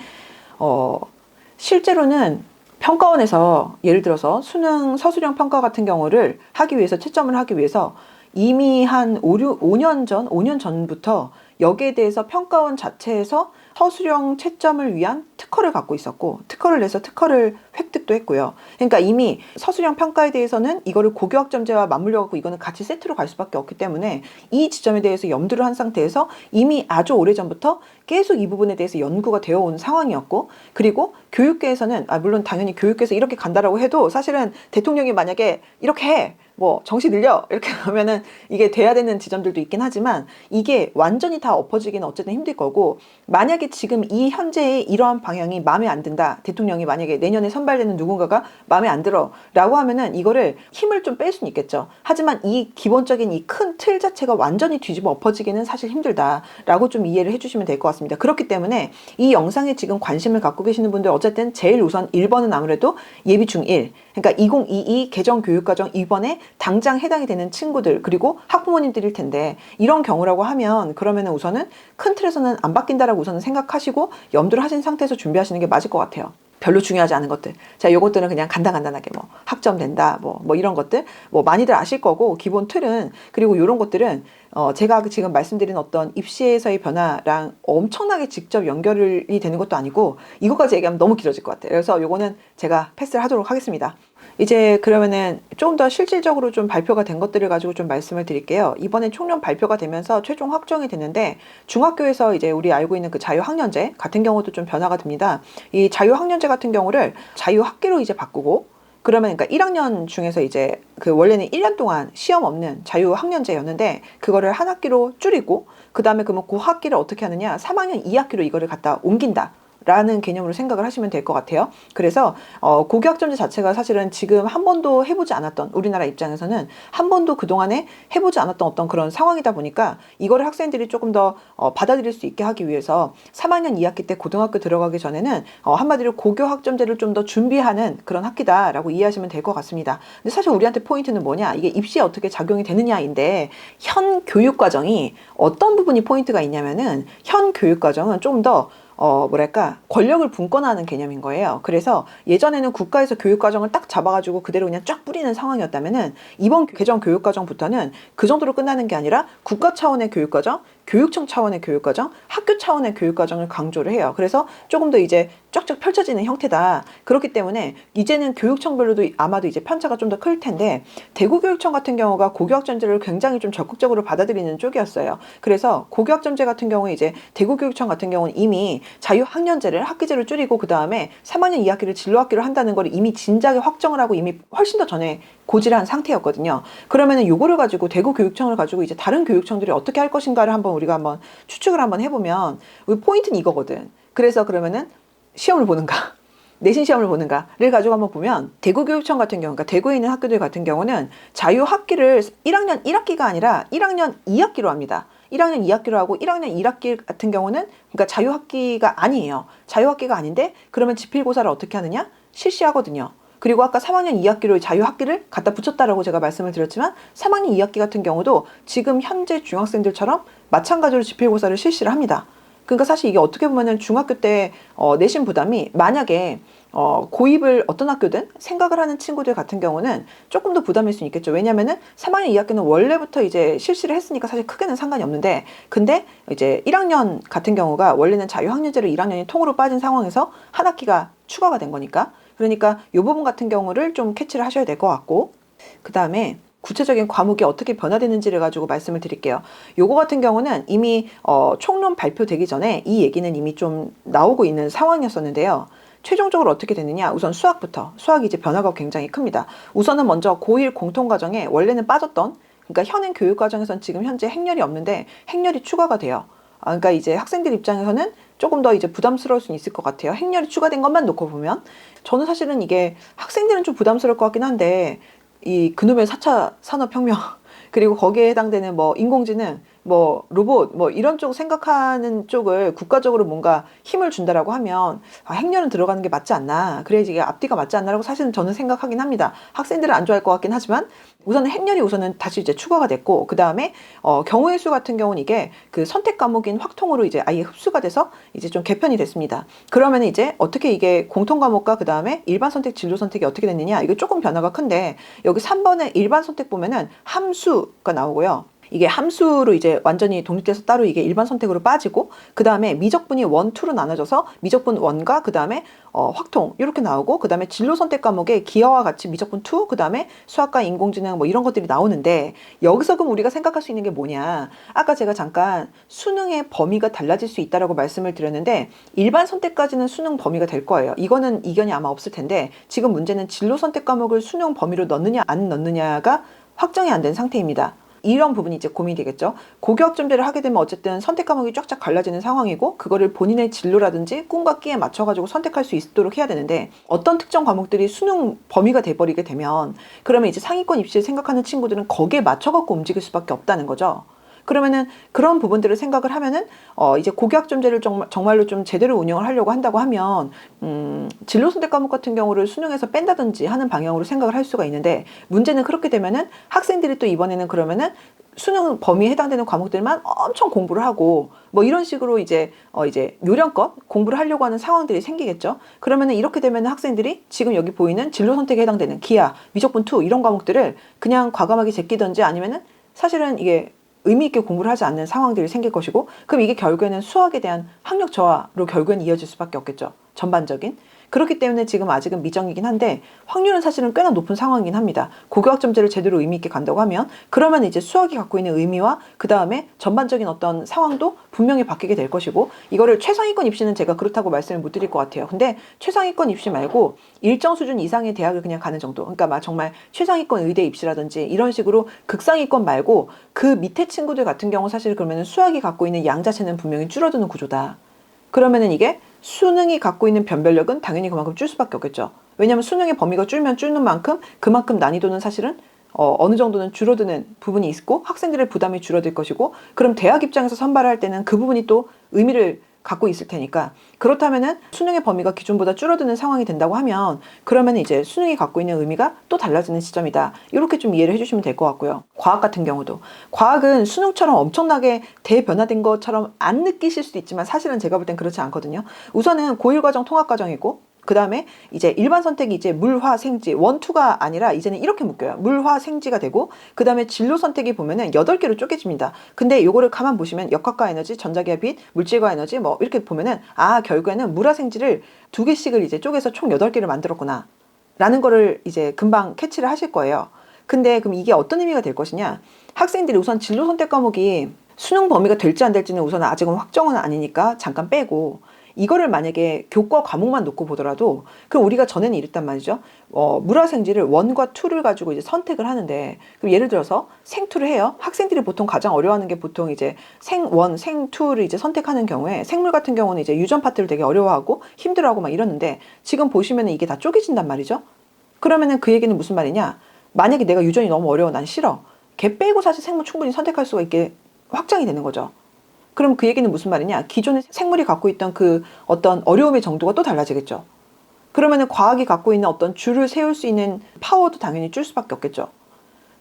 실제로는 평가원에서 예를 들어서 수능 서술형 평가 같은 경우를 하기 위해서, 채점을 하기 위해서 이미 한 5년 전부터 여기에 대해서 평가원 자체에서 서술형 채점을 위한 특허를 갖고 있었고, 특허를 내서 특허를 획득도 했고요. 그러니까 이미 서술형 평가에 대해서는 이거를 고교학점제와 맞물려 갖고 이거는 같이 세트로 갈 수밖에 없기 때문에 이 지점에 대해서 염두를 한 상태에서 이미 아주 오래전부터 계속 이 부분에 대해서 연구가 되어 온 상황이었고, 그리고 교육계에서는 물론 당연히 교육계에서 이렇게 간다라고 해도 사실은 대통령이 만약에 이렇게 해, 뭐 정시 늘려 이렇게 하면은 이게 돼야 되는 지점들도 있긴 하지만, 이게 완전히 다 엎어지기는 어쨌든 힘들 거고, 만약에 지금 이 현재의 이러한 방향이 마음에 안 든다, 대통령이 만약에 내년에 선발되는 누군가가 마음에 안 들어 라고 하면은 이거를 힘을 좀 뺄 수는 있겠죠. 하지만 이 기본적인 이 큰 틀 자체가 완전히 뒤집어 엎어지기는 사실 힘들다라고 좀 이해를 해주시면 될 것 같습니다. 그렇기 때문에 이 영상에 지금 관심을 갖고 계시는 분들, 어쨌든 제일 우선 1번은 아무래도 예비 중1, 그러니까 2022 개정교육과정 2번에 당장 해당이 되는 친구들, 그리고 학부모님들일 텐데, 이런 경우라고 하면 그러면은 우선은 큰 틀에서는 안 바뀐다라고 우선은 생각하시고 염두를 하신 상태에서 준비하시는 게 맞을 것 같아요. 별로 중요하지 않은 것들. 자, 요것들은 그냥 간단하게 뭐 학점 된다, 뭐 이런 것들 뭐 많이들 아실 거고, 기본 틀은. 그리고 요런 것들은 제가 지금 말씀드린 어떤 입시에서의 변화랑 엄청나게 직접 연결이 되는 것도 아니고, 이것까지 얘기하면 너무 길어질 것 같아요. 그래서 요거는 제가 패스를 하도록 하겠습니다. 이제 그러면은 조금 더 실질적으로 좀 발표가 된 것들을 가지고 좀 말씀을 드릴게요. 이번에 총론 발표가 되면서 최종 확정이 됐는데, 중학교에서 이제 우리 알고 있는 그 자유학년제 같은 경우도 좀 변화가 됩니다. 이 자유학년제 같은 경우를 자유학기로 이제 바꾸고, 그러면 그러니까 1학년 중에서 이제 그 원래는 1년 동안 시험 없는 자유학년제였는데 그거를 한 학기로 줄이고, 그 다음에 그러면 그 학기를 어떻게 하느냐, 3학년 2학기로 이거를 갖다 옮긴다 라는 개념으로 생각을 하시면 될 것 같아요. 그래서 고교학점제 자체가 사실은 지금 한 번도 해보지 않았던, 우리나라 입장에서는 한 번도 그동안에 해보지 않았던 어떤 그런 상황이다 보니까 이거를 학생들이 조금 더 받아들일 수 있게 하기 위해서 3학년 2학기 때 고등학교 들어가기 전에는 한마디로 고교학점제를 좀 더 준비하는 그런 학기다라고 이해하시면 될 것 같습니다. 근데 사실 우리한테 포인트는 뭐냐, 이게 입시에 어떻게 작용이 되느냐인데, 현 교육과정이 어떤 부분이 포인트가 있냐면은, 현 교육과정은 조금 더 뭐랄까, 권력을 분권하는 개념인 거예요. 그래서 예전에는 국가에서 교육과정을 딱 잡아가지고 그대로 그냥 쫙 뿌리는 상황이었다면은, 이번 개정 교육과정부터는 그 정도로 끝나는 게 아니라 국가 차원의 교육과정, 교육청 차원의 교육과정, 학교 차원의 교육과정을 강조를 해요. 그래서 조금 더 이제 쫙쫙 펼쳐지는 형태다. 그렇기 때문에 이제는 교육청별로도 아마도 이제 편차가 좀 더 클 텐데, 대구교육청 같은 경우가 고교학점제를 굉장히 좀 적극적으로 받아들이는 쪽이었어요. 그래서 고교학점제 같은 경우에 이제 대구교육청 같은 경우는 이미 자유학년제를, 학기제를 줄이고 그 다음에 3학년 2학기를 진로학기로 한다는 걸 이미 진작에 확정을 하고 이미 훨씬 더 전에 고지를 한 상태였거든요. 그러면은 요거를 가지고, 대구교육청을 가지고 이제 다른 교육청들이 어떻게 할 것인가를 우리가 한번 추측을 한번 해보면, 포인트는 이거거든. 그래서 그러면은 시험을 보는가, 내신 시험을 보는가를 가지고 한번 보면, 대구교육청 같은 경우, 그러니까 대구에 있는 학교들 같은 경우는 자유학기를 1학년 1학기가 아니라 1학년 2학기로 합니다. 1학년 2학기로 하고, 1학년 1학기 같은 경우는 그러니까 자유학기가 아니에요. 자유학기가 아닌데 그러면 지필고사를 어떻게 하느냐, 실시하거든요. 그리고 아까 3학년 2학기로 자유학기를 갖다 붙였다라고 제가 말씀을 드렸지만, 3학년 2학기 같은 경우도 지금 현재 중학생들처럼 마찬가지로 지필고사를 실시를 합니다. 그러니까 사실 이게 어떻게 보면은 중학교 때 내신 부담이, 만약에 고입을 어떤 학교든 생각을 하는 친구들 같은 경우는 조금 더 부담일 수 있겠죠. 왜냐면은 3학년 2학기는 원래부터 이제 실시를 했으니까 사실 크게는 상관이 없는데, 근데 이제 1학년 같은 경우가 원래는 자유학년제로 1학년이 통으로 빠진 상황에서 한 학기가 추가가 된 거니까, 그러니까 이 부분 같은 경우를 좀 캐치를 하셔야 될 것 같고, 그 다음에 구체적인 과목이 어떻게 변화되는지를 가지고 말씀을 드릴게요. 요거 같은 경우는 이미 총론 발표되기 전에 이 얘기는 이미 좀 나오고 있는 상황이었었는데요. 최종적으로 어떻게 되느냐, 우선 수학부터. 수학이 이제 변화가 굉장히 큽니다. 우선은 먼저 고1 공통과정에 원래는 빠졌던, 그러니까 현행 교육과정에선 지금 현재 행렬이 없는데 행렬이 추가가 돼요. 그러니까 이제 학생들 입장에서는 조금 더 이제 부담스러울 수는 있을 것 같아요. 행렬이 추가된 것만 놓고 보면. 저는 사실은 이게 학생들은 좀 부담스러울 것 같긴 한데, 이 그놈의 4차 산업혁명, 그리고 거기에 해당되는 뭐 인공지능, 뭐 로봇, 뭐 이런 쪽 생각하는 쪽을 국가적으로 뭔가 힘을 준다라고 하면 행렬은 들어가는 게 맞지 않나. 그래야지 이게 앞뒤가 맞지 않나라고 사실은 저는 생각하긴 합니다. 학생들은 안 좋아할 것 같긴 하지만 우선은 행렬이 우선은 다시 이제 추가가 됐고 그 다음에 경우의 수 같은 경우는 이게 그 선택 과목인 확통으로 이제 아예 흡수가 돼서 이제 좀 개편이 됐습니다. 그러면 이제 어떻게 이게 공통 과목과 그 다음에 일반 선택 진로 선택이 어떻게 됐느냐 이게 조금 변화가 큰데 여기 3번에 일반 선택 보면은 함수가 나오고요. 이게 함수로 이제 완전히 독립돼서 따로 이게 일반 선택으로 빠지고 그 다음에 미적분이 1, 2로 나눠져서 미적분 1과 그 다음에 확통 이렇게 나오고 그 다음에 진로 선택 과목에 기하와 같이 미적분 2, 그 다음에 수학과 인공지능 뭐 이런 것들이 나오는데 여기서 그럼 우리가 생각할 수 있는 게 뭐냐? 아까 제가 잠깐 수능의 범위가 달라질 수 있다라고 말씀을 드렸는데 일반 선택까지는 수능 범위가 될 거예요. 이거는 이견이 아마 없을 텐데 지금 문제는 진로 선택 과목을 수능 범위로 넣느냐 안 넣느냐가 확정이 안 된 상태입니다. 이런 부분이 이제 고민이 되겠죠. 고교학점제를 하게 되면 어쨌든 선택 과목이 쫙쫙 갈라지는 상황이고 그거를 본인의 진로라든지 꿈과 끼에 맞춰가지고 선택할 수 있도록 해야 되는데 어떤 특정 과목들이 수능 범위가 돼버리게 되면 그러면 이제 상위권 입시를 생각하는 친구들은 거기에 맞춰갖고 움직일 수밖에 없다는 거죠. 그러면은 그런 부분들을 생각을 하면은 이제 고교학점제를 정말로 좀 제대로 운영을 하려고 한다고 하면 진로 선택 과목 같은 경우를 수능에서 뺀다든지 하는 방향으로 생각을 할 수가 있는데 문제는 그렇게 되면은 학생들이 또 이번에는 그러면은 수능 범위에 해당되는 과목들만 엄청 공부를 하고 뭐 이런 식으로 이제 요령껏 공부를 하려고 하는 상황들이 생기겠죠. 그러면은 이렇게 되면은 학생들이 지금 여기 보이는 진로 선택에 해당되는 기하, 미적분 2 이런 과목들을 그냥 과감하게 제끼든지 아니면은 사실은 이게 의미 있게 공부를 하지 않는 상황들이 생길 것이고 그럼 이게 결국에는 수학에 대한 학력 저하로 결국엔 이어질 수밖에 없겠죠. 전반적인. 그렇기 때문에 지금 아직은 미정이긴 한데 확률은 사실은 꽤나 높은 상황이긴 합니다. 고교학점제를 제대로 의미 있게 간다고 하면 그러면 이제 수학이 갖고 있는 의미와 그 다음에 전반적인 어떤 상황도 분명히 바뀌게 될 것이고 이거를 최상위권 입시는 제가 그렇다고 말씀을 못 드릴 것 같아요. 근데 최상위권 입시 말고 일정 수준 이상의 대학을 그냥 가는 정도. 그러니까 막 정말 최상위권 의대 입시라든지 이런 식으로 극상위권 말고 그 밑에 친구들 같은 경우 사실 그러면은 수학이 갖고 있는 양 자체는 분명히 줄어드는 구조다. 그러면은 이게 수능이 갖고 있는 변별력은 당연히 그만큼 줄 수밖에 없겠죠. 왜냐하면 수능의 범위가 줄면 줄는 만큼 그만큼 난이도는 사실은 어느 정도는 줄어드는 부분이 있고 학생들의 부담이 줄어들 것이고 그럼 대학 입장에서 선발할 때는 그 부분이 또 의미를 갖고 있을 테니까 그렇다면은 수능의 범위가 기존보다 줄어드는 상황이 된다고 하면 그러면 이제 수능이 갖고 있는 의미가 또 달라지는 시점이다. 이렇게 좀 이해를 해주시면 될 것 같고요. 과학 같은 경우도 과학은 수능처럼 엄청나게 대변화된 것처럼 안 느끼실 수도 있지만 사실은 제가 볼 땐 그렇지 않거든요. 우선은 고1 과정 통합 과정이고 그 다음에 이제 일반 선택이 이제 물화 생지 1, 2가 아니라 이제는 이렇게 묶여요. 물화 생지가 되고 그 다음에 진로 선택이 보면은 8개로 쪼개집니다. 근데 요거를 가만 보시면 역학과 에너지, 전자기하 빛, 물질과 에너지 뭐 이렇게 보면은 결국에는 물화 생지를 2개씩을 이제 쪼개서 총 8개를 만들었구나 라는 거를 이제 금방 캐치를 하실 거예요. 근데 그럼 이게 어떤 의미가 될 것이냐? 학생들이 우선 진로 선택 과목이 수능 범위가 될지 안 될지는 우선 아직은 확정은 아니니까 잠깐 빼고 이거를 만약에 교과 과목만 놓고 보더라도 그럼 우리가 전에는 이랬단 말이죠. 물화생지를 1과 2를 가지고 이제 선택을 하는데 그럼 예를 들어서 생2를 해요. 학생들이 보통 가장 어려워하는 게 보통 이제 생1, 생2를 이제 선택하는 경우에 생물 같은 경우는 이제 유전 파트를 되게 어려워하고 힘들어하고 막 이러는데 지금 보시면은 이게 다 쪼개진단 말이죠. 그러면은 그 얘기는 무슨 말이냐? 만약에 내가 유전이 너무 어려워 난 싫어. 걔 빼고 사실 생물 충분히 선택할 수가 있게 확장이 되는 거죠. 그럼 그 얘기는 무슨 말이냐? 기존의 생물이 갖고 있던 그 어떤 어려움의 정도가 또 달라지겠죠. 그러면은 과학이 갖고 있는 어떤 줄을 세울 수 있는 파워도 당연히 줄 수밖에 없겠죠.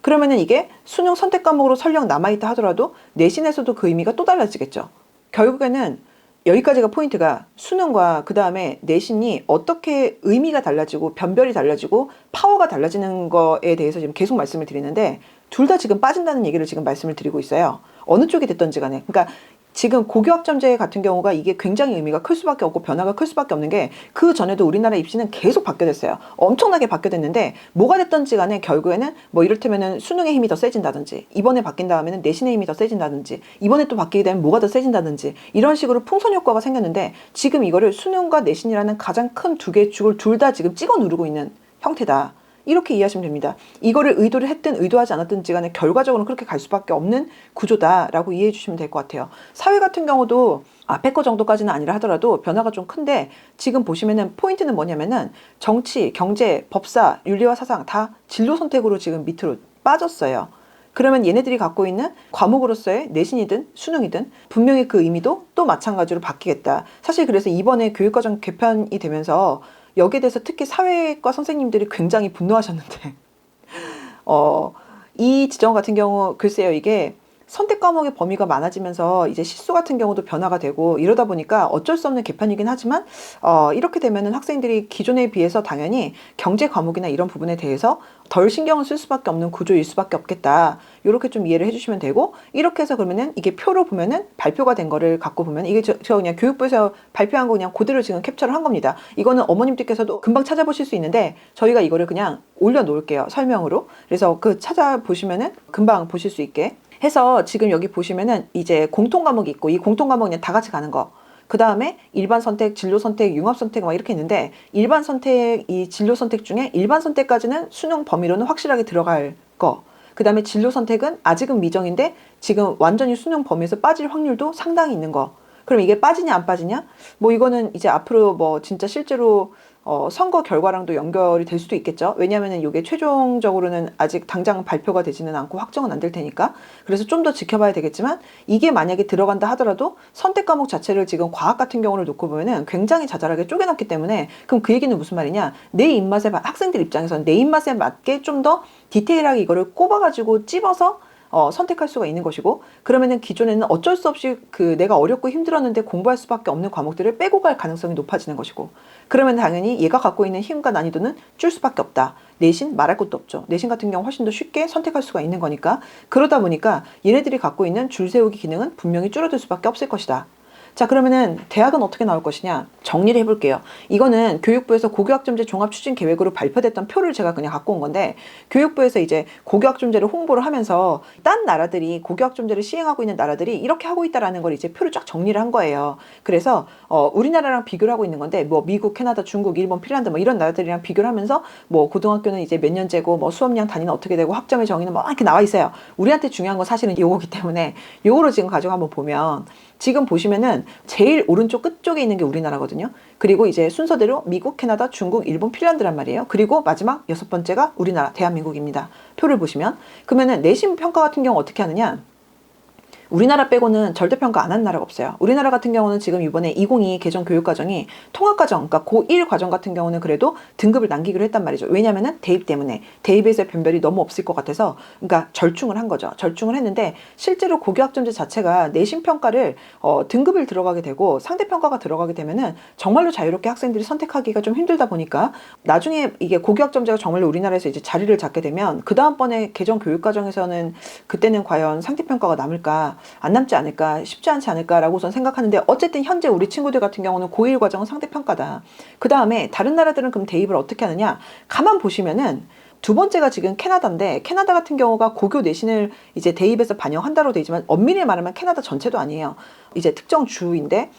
그러면은 이게 수능 선택 과목으로 설령 남아있다 하더라도 내신에서도 그 의미가 또 달라지겠죠. 결국에는 여기까지가 포인트가 수능과 그 다음에 내신이 어떻게 의미가 달라지고 변별이 달라지고 파워가 달라지는 거에 대해서 지금 계속 말씀을 드리는데 둘 다 지금 빠진다는 얘기를 지금 말씀을 드리고 있어요. 어느 쪽이 됐던지 간에. 그러니까 지금 고교학점제 같은 경우가 이게 굉장히 의미가 클 수밖에 없고 변화가 클 수밖에 없는 게 그 전에도 우리나라 입시는 계속 바뀌어졌어요. 엄청나게 바뀌어졌는데 뭐가 됐던지 간에 결국에는 뭐 이를테면은 수능의 힘이 더 세진다든지 이번에 바뀐 다음에는 내신의 힘이 더 세진다든지 이번에 또 바뀌게 되면 뭐가 더 세진다든지 이런 식으로 풍선 효과가 생겼는데 지금 이거를 수능과 내신이라는 가장 큰 두 개의 축을 둘 다 지금 찍어 누르고 있는 형태다. 이렇게 이해하시면 됩니다. 이거를 의도를 했든 의도하지 않았든지 간에 결과적으로는 그렇게 갈 수밖에 없는 구조다라고 이해해 주시면 될 것 같아요. 사회 같은 경우도 앞에 거 정도까지는 아니라 하더라도 변화가 좀 큰데 지금 보시면은 포인트는 뭐냐면은 정치, 경제, 법사, 윤리와 사상 다 진로 선택으로 지금 밑으로 빠졌어요. 그러면 얘네들이 갖고 있는 과목으로서의 내신이든 수능이든 분명히 그 의미도 또 마찬가지로 바뀌겠다. 사실 그래서 이번에 교육과정 개편이 되면서 여기에 대해서 특히 사회과 선생님들이 굉장히 분노하셨는데 이 지점 같은 경우 글쎄요, 이게 선택 과목의 범위가 많아지면서 이제 실수 같은 경우도 변화가 되고 이러다 보니까 어쩔 수 없는 개편이긴 하지만 이렇게 되면은 학생들이 기존에 비해서 당연히 경제 과목이나 이런 부분에 대해서 덜 신경을 쓸 수밖에 없는 구조일 수밖에 없겠다. 이렇게 좀 이해를 해주시면 되고, 이렇게 해서 그러면은 이게 표로 보면은 발표가 된 거를 갖고 보면 이게 저 그냥 교육부에서 발표한 거 그냥 그대로 지금 캡처를 한 겁니다. 이거는 어머님들께서도 금방 찾아보실 수 있는데 저희가 이거를 그냥 올려놓을게요, 설명으로. 그래서 그 찾아보시면은 금방 보실 수 있게 해서 지금 여기 보시면은 이제 공통 과목이 있고, 이 공통 과목 그냥 다 같이 가는 거. 그 다음에 일반 선택, 진로 선택, 융합 선택 막 이렇게 있는데, 일반 선택, 이 진로 선택 중에 일반 선택까지는 수능 범위로는 확실하게 들어갈 거. 그 다음에 진로 선택은 아직은 미정인데 지금 완전히 수능 범위에서 빠질 확률도 상당히 있는 거. 그럼 이게 빠지냐 안 빠지냐? 뭐 이거는 이제 앞으로 뭐 진짜 실제로 선거 결과랑도 연결이 될 수도 있겠죠. 왜냐하면 이게 최종적으로는 아직 당장 발표가 되지는 않고 확정은 안 될 테니까. 그래서 좀 더 지켜봐야 되겠지만, 이게 만약에 들어간다 하더라도 선택 과목 자체를 지금 과학 같은 경우를 놓고 보면은 굉장히 자잘하게 쪼개놨기 때문에, 그럼 그 얘기는 무슨 말이냐? 내 입맛에, 학생들 입장에서는 내 입맛에 맞게 좀 더 디테일하게 이거를 꼽아가지고 찝어서 선택할 수가 있는 것이고, 그러면은 기존에는 어쩔 수 없이 그 내가 어렵고 힘들었는데 공부할 수밖에 없는 과목들을 빼고 갈 가능성이 높아지는 것이고, 그러면 당연히 얘가 갖고 있는 힘과 난이도는 줄 수밖에 없다. 내신 말할 것도 없죠. 내신 같은 경우 훨씬 더 쉽게 선택할 수가 있는 거니까. 그러다 보니까 얘네들이 갖고 있는 줄 세우기 기능은 분명히 줄어들 수밖에 없을 것이다. 자, 그러면은 대학은 어떻게 나올 것이냐, 정리를 해볼게요. 이거는 교육부에서 고교학점제 종합추진계획으로 발표됐던 표를 제가 그냥 갖고 온 건데, 교육부에서 이제 고교학점제를 홍보를 하면서 딴 나라들이, 고교학점제를 시행하고 있는 나라들이 이렇게 하고 있다라는 걸 이제 표를 쫙 정리를 한 거예요. 그래서 우리나라랑 비교를 하고 있는 건데, 뭐 미국, 캐나다, 중국, 일본, 핀란드 뭐 이런 나라들이랑 비교를 하면서 뭐 고등학교는 이제 몇 년제고 뭐 수업량 단위는 어떻게 되고 학점의 정의는 뭐 이렇게 나와 있어요. 우리한테 중요한 건 사실은 요거기 때문에 요거로 지금 가지고 한번 보면, 지금 보시면은 제일 오른쪽 끝쪽에 있는 게 우리나라거든요. 그리고 이제 순서대로 미국, 캐나다, 중국, 일본, 핀란드란 말이에요. 그리고 마지막 6번째가 우리나라, 대한민국입니다. 표를 보시면. 그러면은 내신 평가 같은 경우 어떻게 하느냐? 우리나라 빼고는 절대 평가 안 한 나라가 없어요. 우리나라 같은 경우는 지금 이번에 2022 개정 교육과정이 통합과정, 그러니까 고1 과정 같은 경우는 그래도 등급을 남기기로 했단 말이죠. 왜냐면은 대입 때문에, 대입에서의 변별이 너무 없을 것 같아서, 그러니까 절충을 한 거죠. 절충을 했는데, 실제로 고교학점제 자체가 내신 평가를 등급을 들어가게 되고 상대평가가 들어가게 되면은 정말로 자유롭게 학생들이 선택하기가 좀 힘들다 보니까, 나중에 이게 고교학점제가 정말로 우리나라에서 이제 자리를 잡게 되면 그 다음번에 개정 교육과정에서는 그때는 과연 상대평가가 남을까, 안 남지 않을까, 쉽지 않지 않을까라고 우선 생각하는데, 어쨌든 현재 우리 친구들 같은 경우는 고1 과정은 상대평가다. 그 다음에 다른 나라들은 그럼 대입을 어떻게 하느냐? 가만 보시면은 두 번째가 지금 캐나다인데, 캐나다 같은 경우가 고교 내신을 이제 대입에서 반영한다로 되어 있지만 엄밀히 말하면 캐나다 전체도 아니에요. 이제 특정 주인데,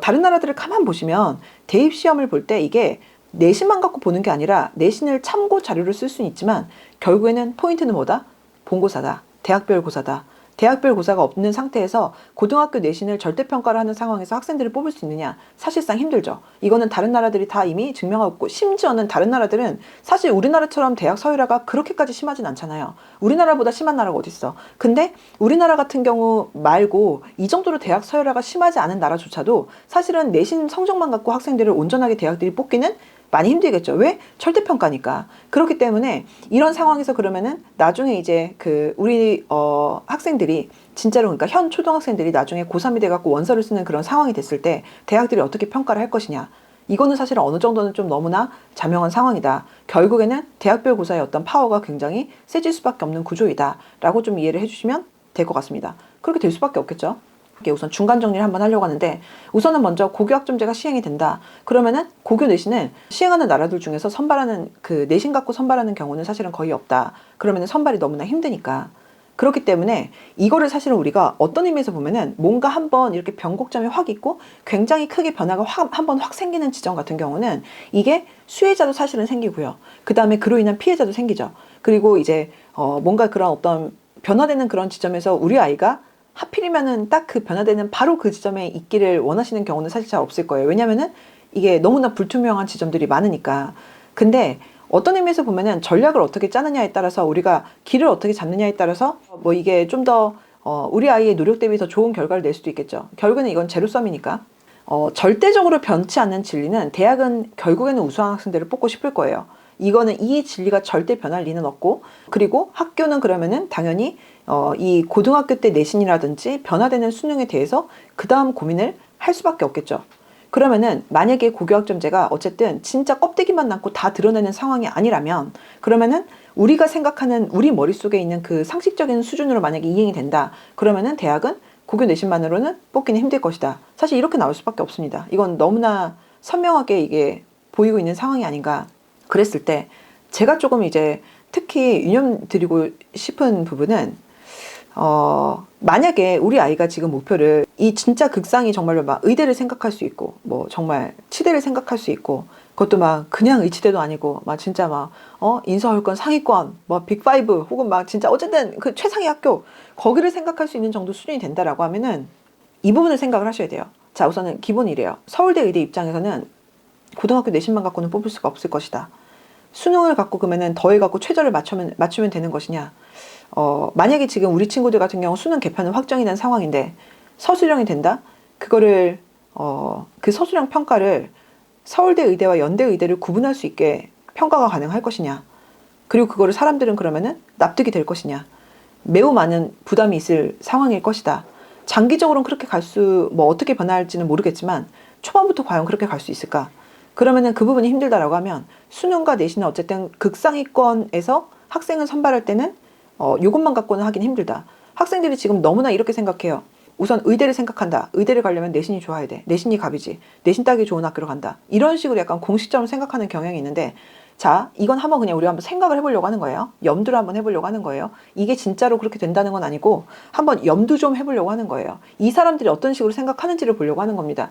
다른 나라들을 가만 보시면 대입 시험을 볼 때 이게 내신만 갖고 보는 게 아니라 내신을 참고 자료를 쓸 수는 있지만 결국에는 포인트는 뭐다? 본고사다. 대학별 고사다. 대학별 고사가 없는 상태에서 고등학교 내신을 절대평가를 하는 상황에서 학생들을 뽑을 수 있느냐? 사실상 힘들죠. 이거는 다른 나라들이 다 이미 증명하고 있고, 심지어는 다른 나라들은 사실 우리나라처럼 대학 서열화가 그렇게까지 심하진 않잖아요. 우리나라보다 심한 나라가 어딨어. 근데 우리나라 같은 경우 말고 이 정도로 대학 서열화가 심하지 않은 나라조차도 사실은 내신 성적만 갖고 학생들을 온전하게 대학들이 뽑기는 많이 힘들겠죠. 왜? 절대평가니까. 그렇기 때문에 이런 상황에서 그러면은 나중에 이제 그 우리 학생들이 진짜로, 그러니까 현 초등학생들이 나중에 고3이 돼갖고 원서를 쓰는 그런 상황이 됐을 때 대학들이 어떻게 평가를 할 것이냐. 이거는 사실 어느 정도는 좀 너무나 자명한 상황이다. 결국에는 대학별 고사의 어떤 파워가 굉장히 세질 수밖에 없는 구조이다 라고 좀 이해를 해주시면 될 것 같습니다. 그렇게 될 수밖에 없겠죠. 우선 중간 정리를 한번 하려고 하는데, 우선은 먼저 고교학점제가 시행이 된다. 그러면은 고교 내신을 시행하는 나라들 중에서 선발하는, 그 내신 갖고 선발하는 경우는 사실은 거의 없다. 그러면은 선발이 너무나 힘드니까. 그렇기 때문에 이거를 사실은 우리가 어떤 의미에서 보면은 뭔가 한번 이렇게 변곡점이 확 있고 굉장히 크게 변화가 한번 확 생기는 지점 같은 경우는 이게 수혜자도 사실은 생기고요. 그 다음에 그로 인한 피해자도 생기죠. 그리고 이제 뭔가 그런 어떤 변화되는 그런 지점에서 우리 아이가 하필이면은 딱 그 변화되는 바로 그 지점에 있기를 원하시는 경우는 사실 잘 없을 거예요. 왜냐면은 이게 너무나 불투명한 지점들이 많으니까. 근데 어떤 의미에서 보면은 전략을 어떻게 짜느냐에 따라서 우리가 길을 어떻게 잡느냐에 따라서 뭐 이게 좀 더 우리 아이의 노력 대비 더 좋은 결과를 낼 수도 있겠죠. 결국에는 이건 제로섬이니까. 절대적으로 변치 않는 진리는 대학은 결국에는 우수한 학생들을 뽑고 싶을 거예요. 이거는 이 진리가 절대 변할 리는 없고, 그리고 학교는 그러면은 당연히 이 고등학교 때 내신이라든지 변화되는 수능에 대해서 그 다음 고민을 할 수밖에 없겠죠. 그러면은 만약에 고교학점제가 어쨌든 진짜 껍데기만 남고 다 드러내는 상황이 아니라면, 그러면은 우리가 생각하는 우리 머릿속에 있는 그 상식적인 수준으로 만약에 이행이 된다. 그러면은 대학은 고교 내신만으로는 뽑기는 힘들 것이다. 사실 이렇게 나올 수밖에 없습니다. 이건 너무나 선명하게 이게 보이고 있는 상황이 아닌가. 그랬을 때 제가 조금 이제 특히 유념드리고 싶은 부분은 만약에 우리 아이가 지금 목표를 이 진짜 극상이 정말로 막 의대를 생각할 수 있고 뭐 정말 치대를 생각할 수 있고 그것도 막 그냥 의치대도 아니고 막 진짜 막 인서울권 상위권 뭐 빅5 혹은 막 진짜 어쨌든 그 최상의 학교 거기를 생각할 수 있는 정도 수준이 된다라고 하면은 이 부분을 생각을 하셔야 돼요. 자, 우선은 기본이 이래요. 서울대 의대 입장에서는 고등학교 내신만 갖고는 뽑을 수가 없을 것이다. 수능을 갖고 그러면은 더해갖고 최저를 맞추면 되는 것이냐. 만약에 지금 우리 친구들 같은 경우 수능 개편은 확정이 된 상황인데 서술형이 된다? 그거를 그 서술형 평가를 서울대 의대와 연대 의대를 구분할 수 있게 평가가 가능할 것이냐. 그리고 그거를 사람들은 그러면은 납득이 될 것이냐. 매우 많은 부담이 있을 상황일 것이다. 장기적으로는 그렇게 뭐 어떻게 변화할지는 모르겠지만 초반부터 과연 그렇게 갈 수 있을까? 그러면은 그 부분이 힘들다라고 하면 수능과 내신은 어쨌든 극상위권에서 학생을 선발할 때는 요것만 갖고는 하긴 힘들다. 학생들이 지금 너무나 이렇게 생각해요. 우선 의대를 생각한다. 의대를 가려면 내신이 좋아야 돼. 내신이 갑이지. 내신 따기 좋은 학교로 간다. 이런 식으로 약간 공식적으로 생각하는 경향이 있는데, 자, 이건 한번 그냥 우리가 한번 생각을 해보려고 하는 거예요. 염두를 한번 해보려고 하는 거예요. 이게 진짜로 그렇게 된다는 건 아니고 한번 염두 좀 해보려고 하는 거예요. 이 사람들이 어떤 식으로 생각하는지를 보려고 하는 겁니다.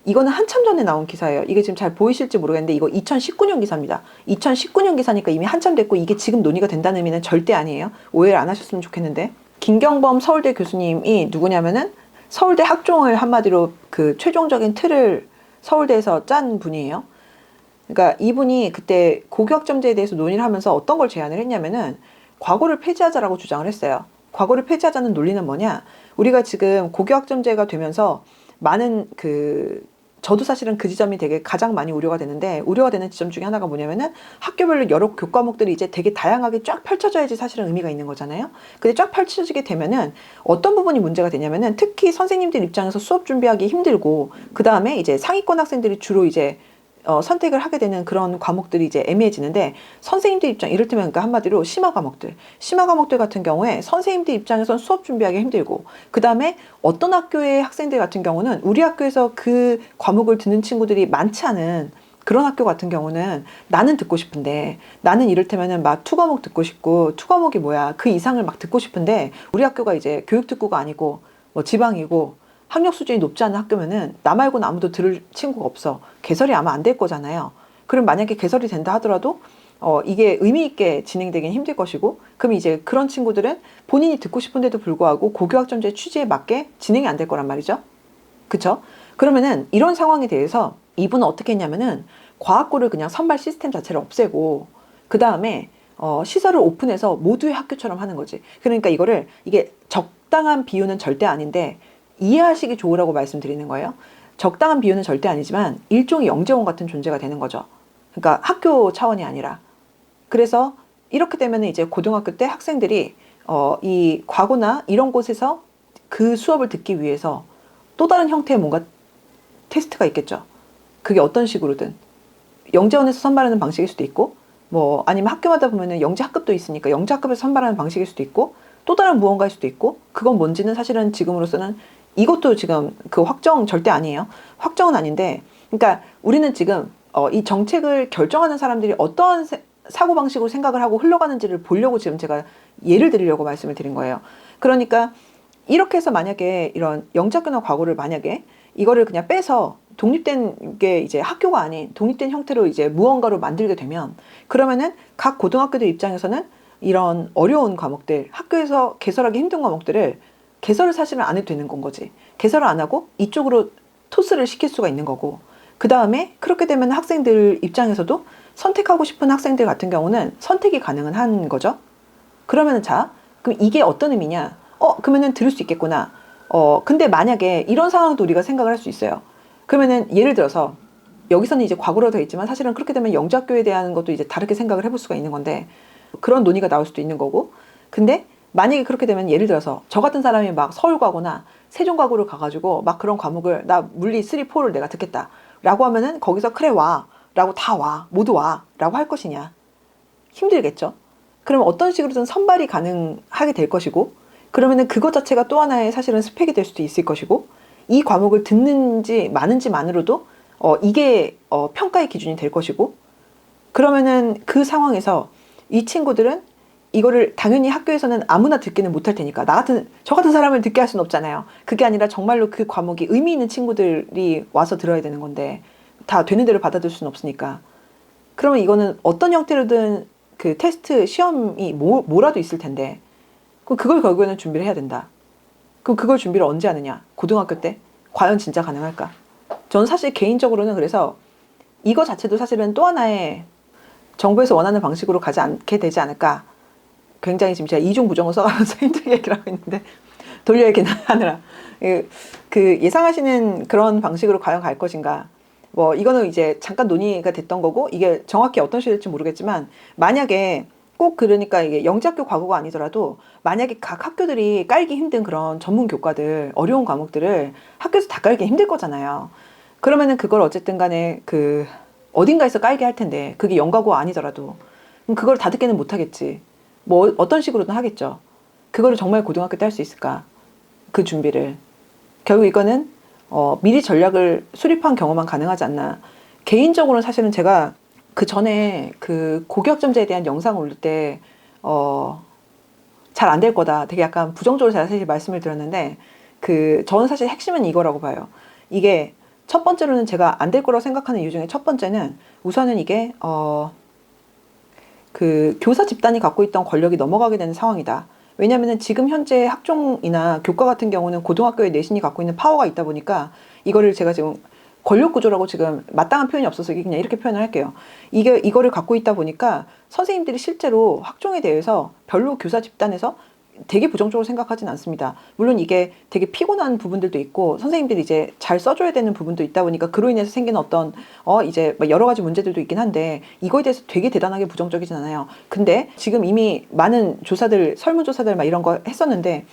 이거는 한참 전에 나온 기사예요. 이게 지금 잘 보이실지 모르겠는데 이거 2019년 기사입니다. 2019년 기사니까 이미 한참 됐고 이게 지금 논의가 된다는 의미는 절대 아니에요. 오해를 안 하셨으면 좋겠는데, 김경범 서울대 교수님이 누구냐면은 서울대 학종을 한마디로 그 최종적인 틀을 서울대에서 짠 분이에요. 그러니까 이분이 그때 고교학점제에 대해서 논의를 하면서 어떤 걸 제안을 했냐면은 과거를 폐지하자라고 주장을 했어요. 과거를 폐지하자는 논리는 뭐냐? 우리가 지금 고교학점제가 되면서 많은 저도 사실은 그 지점이 되게 가장 많이 우려가 되는데, 우려가 되는 지점 중에 하나가 뭐냐면은 학교별로 여러 교과목들이 이제 되게 다양하게 쫙 펼쳐져야지 사실은 의미가 있는 거잖아요. 근데 쫙 펼쳐지게 되면은 어떤 부분이 문제가 되냐면은 특히 선생님들 입장에서 수업 준비하기 힘들고, 그 다음에 이제 상위권 학생들이 주로 이제 선택을 하게 되는 그런 과목들이 이제 애매해지는데, 선생님들 입장, 이를테면 그러니까 한마디로 심화 과목들 같은 경우에 선생님들 입장에선 수업 준비하기 힘들고, 그 다음에 어떤 학교의 학생들 같은 경우는 우리 학교에서 그 과목을 듣는 친구들이 많지 않은 그런 학교 같은 경우는 나는 듣고 싶은데, 나는 이를테면은 막 투과목 듣고 싶고, 투과목이 뭐야 그 이상을 막 듣고 싶은데 우리 학교가 이제 교육특구가 아니고 뭐 지방이고 학력 수준이 높지 않은 학교면은 나 말고는 아무도 들을 친구가 없어. 개설이 아마 안 될 거잖아요. 그럼 만약에 개설이 된다 하더라도 이게 의미 있게 진행되긴 힘들 것이고, 그럼 이제 그런 친구들은 본인이 듣고 싶은데도 불구하고 고교학점제 취지에 맞게 진행이 안 될 거란 말이죠. 그쵸? 그러면은 이런 상황에 대해서 이분은 어떻게 했냐면은 과학고를 그냥 선발 시스템 자체를 없애고, 그 다음에 시설을 오픈해서 모두의 학교처럼 하는 거지. 그러니까 이게 적당한 비율은 절대 아닌데 이해하시기 좋으라고 말씀드리는 거예요. 적당한 비율은 절대 아니지만 일종의 영재원 같은 존재가 되는 거죠. 그러니까 학교 차원이 아니라. 그래서 이렇게 되면 이제 고등학교 때 학생들이 이 과거나 이런 곳에서 그 수업을 듣기 위해서 또 다른 형태의 뭔가 테스트가 있겠죠. 그게 어떤 식으로든 영재원에서 선발하는 방식일 수도 있고, 뭐 아니면 학교마다 보면은 영재학급도 있으니까 영재학급에서 선발하는 방식일 수도 있고, 또 다른 무언가일 수도 있고, 그건 뭔지는 사실은 지금으로서는 이것도 지금 그 확정 절대 아니에요. 확정은 아닌데, 그러니까 우리는 지금 이 정책을 결정하는 사람들이 어떠한 사고방식으로 생각을 하고 흘러가는지를 보려고 지금 제가 예를 들으려고 말씀을 드린 거예요. 그러니까 이렇게 해서 만약에 이런 영작교나 과거를 만약에 이거를 그냥 빼서 독립된 게 이제 학교가 아닌 독립된 형태로 이제 무언가로 만들게 되면 그러면은 각 고등학교들 입장에서는 이런 어려운 과목들, 학교에서 개설하기 힘든 과목들을 개설을 사실은 안 해도 되는 건 거지. 개설을 안 하고 이쪽으로 토스를 시킬 수가 있는 거고, 그 다음에 그렇게 되면 학생들 입장에서도 선택하고 싶은 학생들 같은 경우는 선택이 가능은 한 거죠. 그러면은 자, 그럼 이게 어떤 의미냐? 그러면은 들을 수 있겠구나. 근데 만약에 이런 상황도 우리가 생각을 할 수 있어요. 그러면은 예를 들어서 여기서는 이제 과거로 되어 있지만 사실은 그렇게 되면 영재학교에 대한 것도 이제 다르게 생각을 해볼 수가 있는 건데 그런 논의가 나올 수도 있는 거고. 근데 만약에 그렇게 되면 예를 들어서 저 같은 사람이 막 서울과거나 세종과거를 가가지고 막 그런 과목을 나 물리 3, 4를 내가 듣겠다 라고 하면은 거기서 그래 와 라고 다 와 모두 와 라고 할 것이냐? 힘들겠죠. 그러면 어떤 식으로든 선발이 가능하게 될 것이고, 그러면은 그것 자체가 또 하나의 사실은 스펙이 될 수도 있을 것이고, 이 과목을 듣는지 마는지만으로도 이게 평가의 기준이 될 것이고, 그러면은 그 상황에서 이 친구들은 이거를 당연히 학교에서는 아무나 듣기는 못할 테니까 저 같은 사람을 듣게 할 수는 없잖아요. 그게 아니라 정말로 그 과목이 의미 있는 친구들이 와서 들어야 되는 건데 다 되는 대로 받아들일 수는 없으니까. 그러면 이거는 어떤 형태로든 그 테스트 시험이 뭐라도 있을 텐데 그럼 그걸 결국에는 준비를 해야 된다. 그럼 그걸 준비를 언제 하느냐? 고등학교 때? 과연 진짜 가능할까? 저는 사실 개인적으로는 그래서 이거 자체도 사실은 또 하나의 정부에서 원하는 방식으로 가지 않게 되지 않을까. 굉장히 지금 제가 이중 부정을 써가면서 힘들게 얘기를 하고 있는데 돌려 얘기는 하느라 그 예상하시는 그런 방식으로 과연 갈 것인가. 뭐 이거는 이제 잠깐 논의가 됐던 거고 이게 정확히 어떤 식이 될지 모르겠지만 만약에 꼭 그러니까 이게 영재학교 과거가 아니더라도 만약에 각 학교들이 깔기 힘든 그런 전문 교과들 어려운 과목들을 학교에서 다 깔기 힘들 거잖아요. 그러면은 그걸 어쨌든 간에 그 어딘가에서 깔게 할 텐데 그게 영과고 아니더라도 그럼 그걸 다 듣게는 못 하겠지. 뭐 어떤 식으로든 하겠죠. 그거를 정말 고등학교 때 할 수 있을까? 그 준비를. 결국 이거는 미리 전략을 수립한 경험만 가능하지 않나. 개인적으로는 사실은 제가 그 전에 그 고교학점제에 대한 영상을 올릴 때 잘 안 될 거다. 되게 약간 부정적으로 제가 사실 말씀을 드렸는데 저는 사실 핵심은 이거라고 봐요. 이게 첫 번째로는 제가 안 될 거라고 생각하는 이유 중에 첫 번째는 우선은 이게 그 교사 집단이 갖고 있던 권력이 넘어가게 되는 상황이다. 왜냐하면 지금 현재 학종이나 교과 같은 경우는 고등학교의 내신이 갖고 있는 파워가 있다 보니까 이거를 제가 지금 권력 구조라고 지금 마땅한 표현이 없어서 그냥 이렇게 표현을 할게요. 이거를 갖고 있다 보니까 선생님들이 실제로 학종에 대해서 별로 교사 집단에서 되게 부정적으로 생각하진 않습니다. 물론 이게 되게 피곤한 부분들도 있고 선생님들이 이제 잘 써줘야 되는 부분도 있다 보니까 그로 인해서 생기는 어떤 이제 여러 가지 문제들도 있긴 한데 이거에 대해서 되게 대단하게 부정적이진 않아요. 근데 지금 이미 많은 조사들 설문조사들 막 이런 거 했었는데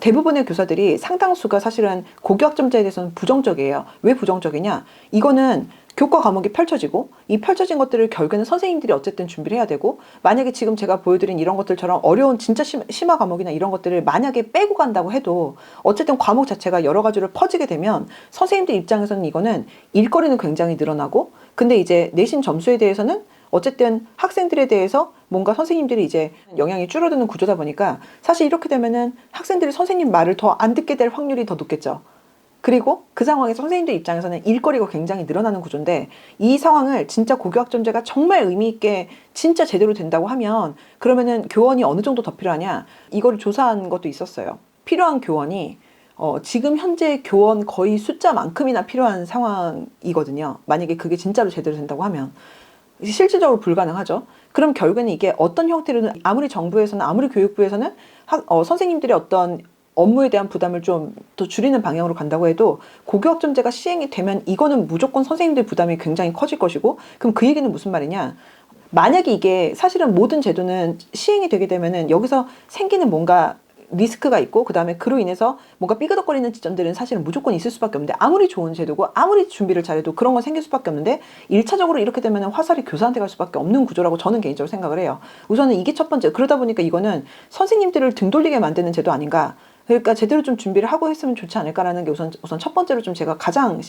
대부분의 교사들이 상당수가 사실은 고교학점제에 대해서는 부정적이에요. 왜 부정적이냐? 이거는 교과 과목이 펼쳐지고 이 펼쳐진 것들을 결국에는 선생님들이 어쨌든 준비를 해야 되고 만약에 지금 제가 보여드린 이런 것들처럼 어려운 진짜 심화 과목이나 이런 것들을 만약에 빼고 간다고 해도 어쨌든 과목 자체가 여러 가지로 퍼지게 되면 선생님들 입장에서는 이거는 일거리는 굉장히 늘어나고 근데 이제 내신 점수에 대해서는 어쨌든 학생들에 대해서 뭔가 선생님들이 이제 영향이 줄어드는 구조다 보니까 사실 이렇게 되면은 학생들이 선생님 말을 더 안 듣게 될 확률이 더 높겠죠. 그리고 그 상황에서 선생님들 입장에서는 일거리가 굉장히 늘어나는 구조인데 이 상황을 진짜 고교학점제가 정말 의미 있게 진짜 제대로 된다고 하면 그러면은 교원이 어느 정도 더 필요하냐 이거를 조사한 것도 있었어요. 필요한 교원이 지금 현재 교원 거의 숫자만큼이나 필요한 상황이거든요. 만약에 그게 진짜로 제대로 된다고 하면 실질적으로 불가능하죠. 그럼 결국에는 이게 어떤 형태로는 아무리 정부에서는 아무리 교육부에서는 선생님들의 어떤 업무에 대한 부담을 좀 더 줄이는 방향으로 간다고 해도 고교학점제가 시행이 되면 이거는 무조건 선생님들 부담이 굉장히 커질 것이고 그럼 그 얘기는 무슨 말이냐? 만약에 이게 사실은 모든 제도는 시행이 되게 되면은 여기서 생기는 뭔가 리스크가 있고 그다음에 그로 인해서 뭔가 삐그덕거리는 지점들은 사실은 무조건 있을 수밖에 없는데 아무리 좋은 제도고 아무리 준비를 잘해도 그런 건 생길 수밖에 없는데 1차적으로 이렇게 되면 화살이 교사한테 갈 수밖에 없는 구조라고 저는 개인적으로 생각을 해요. 우선은 이게 첫 번째. 그러다 보니까 이거는 선생님들을 등 돌리게 만드는 제도 아닌가. 그러니까 제대로 좀 준비를 하고 했으면 좋지 않을까라는 게 우선 첫 번째로 좀 제가 가장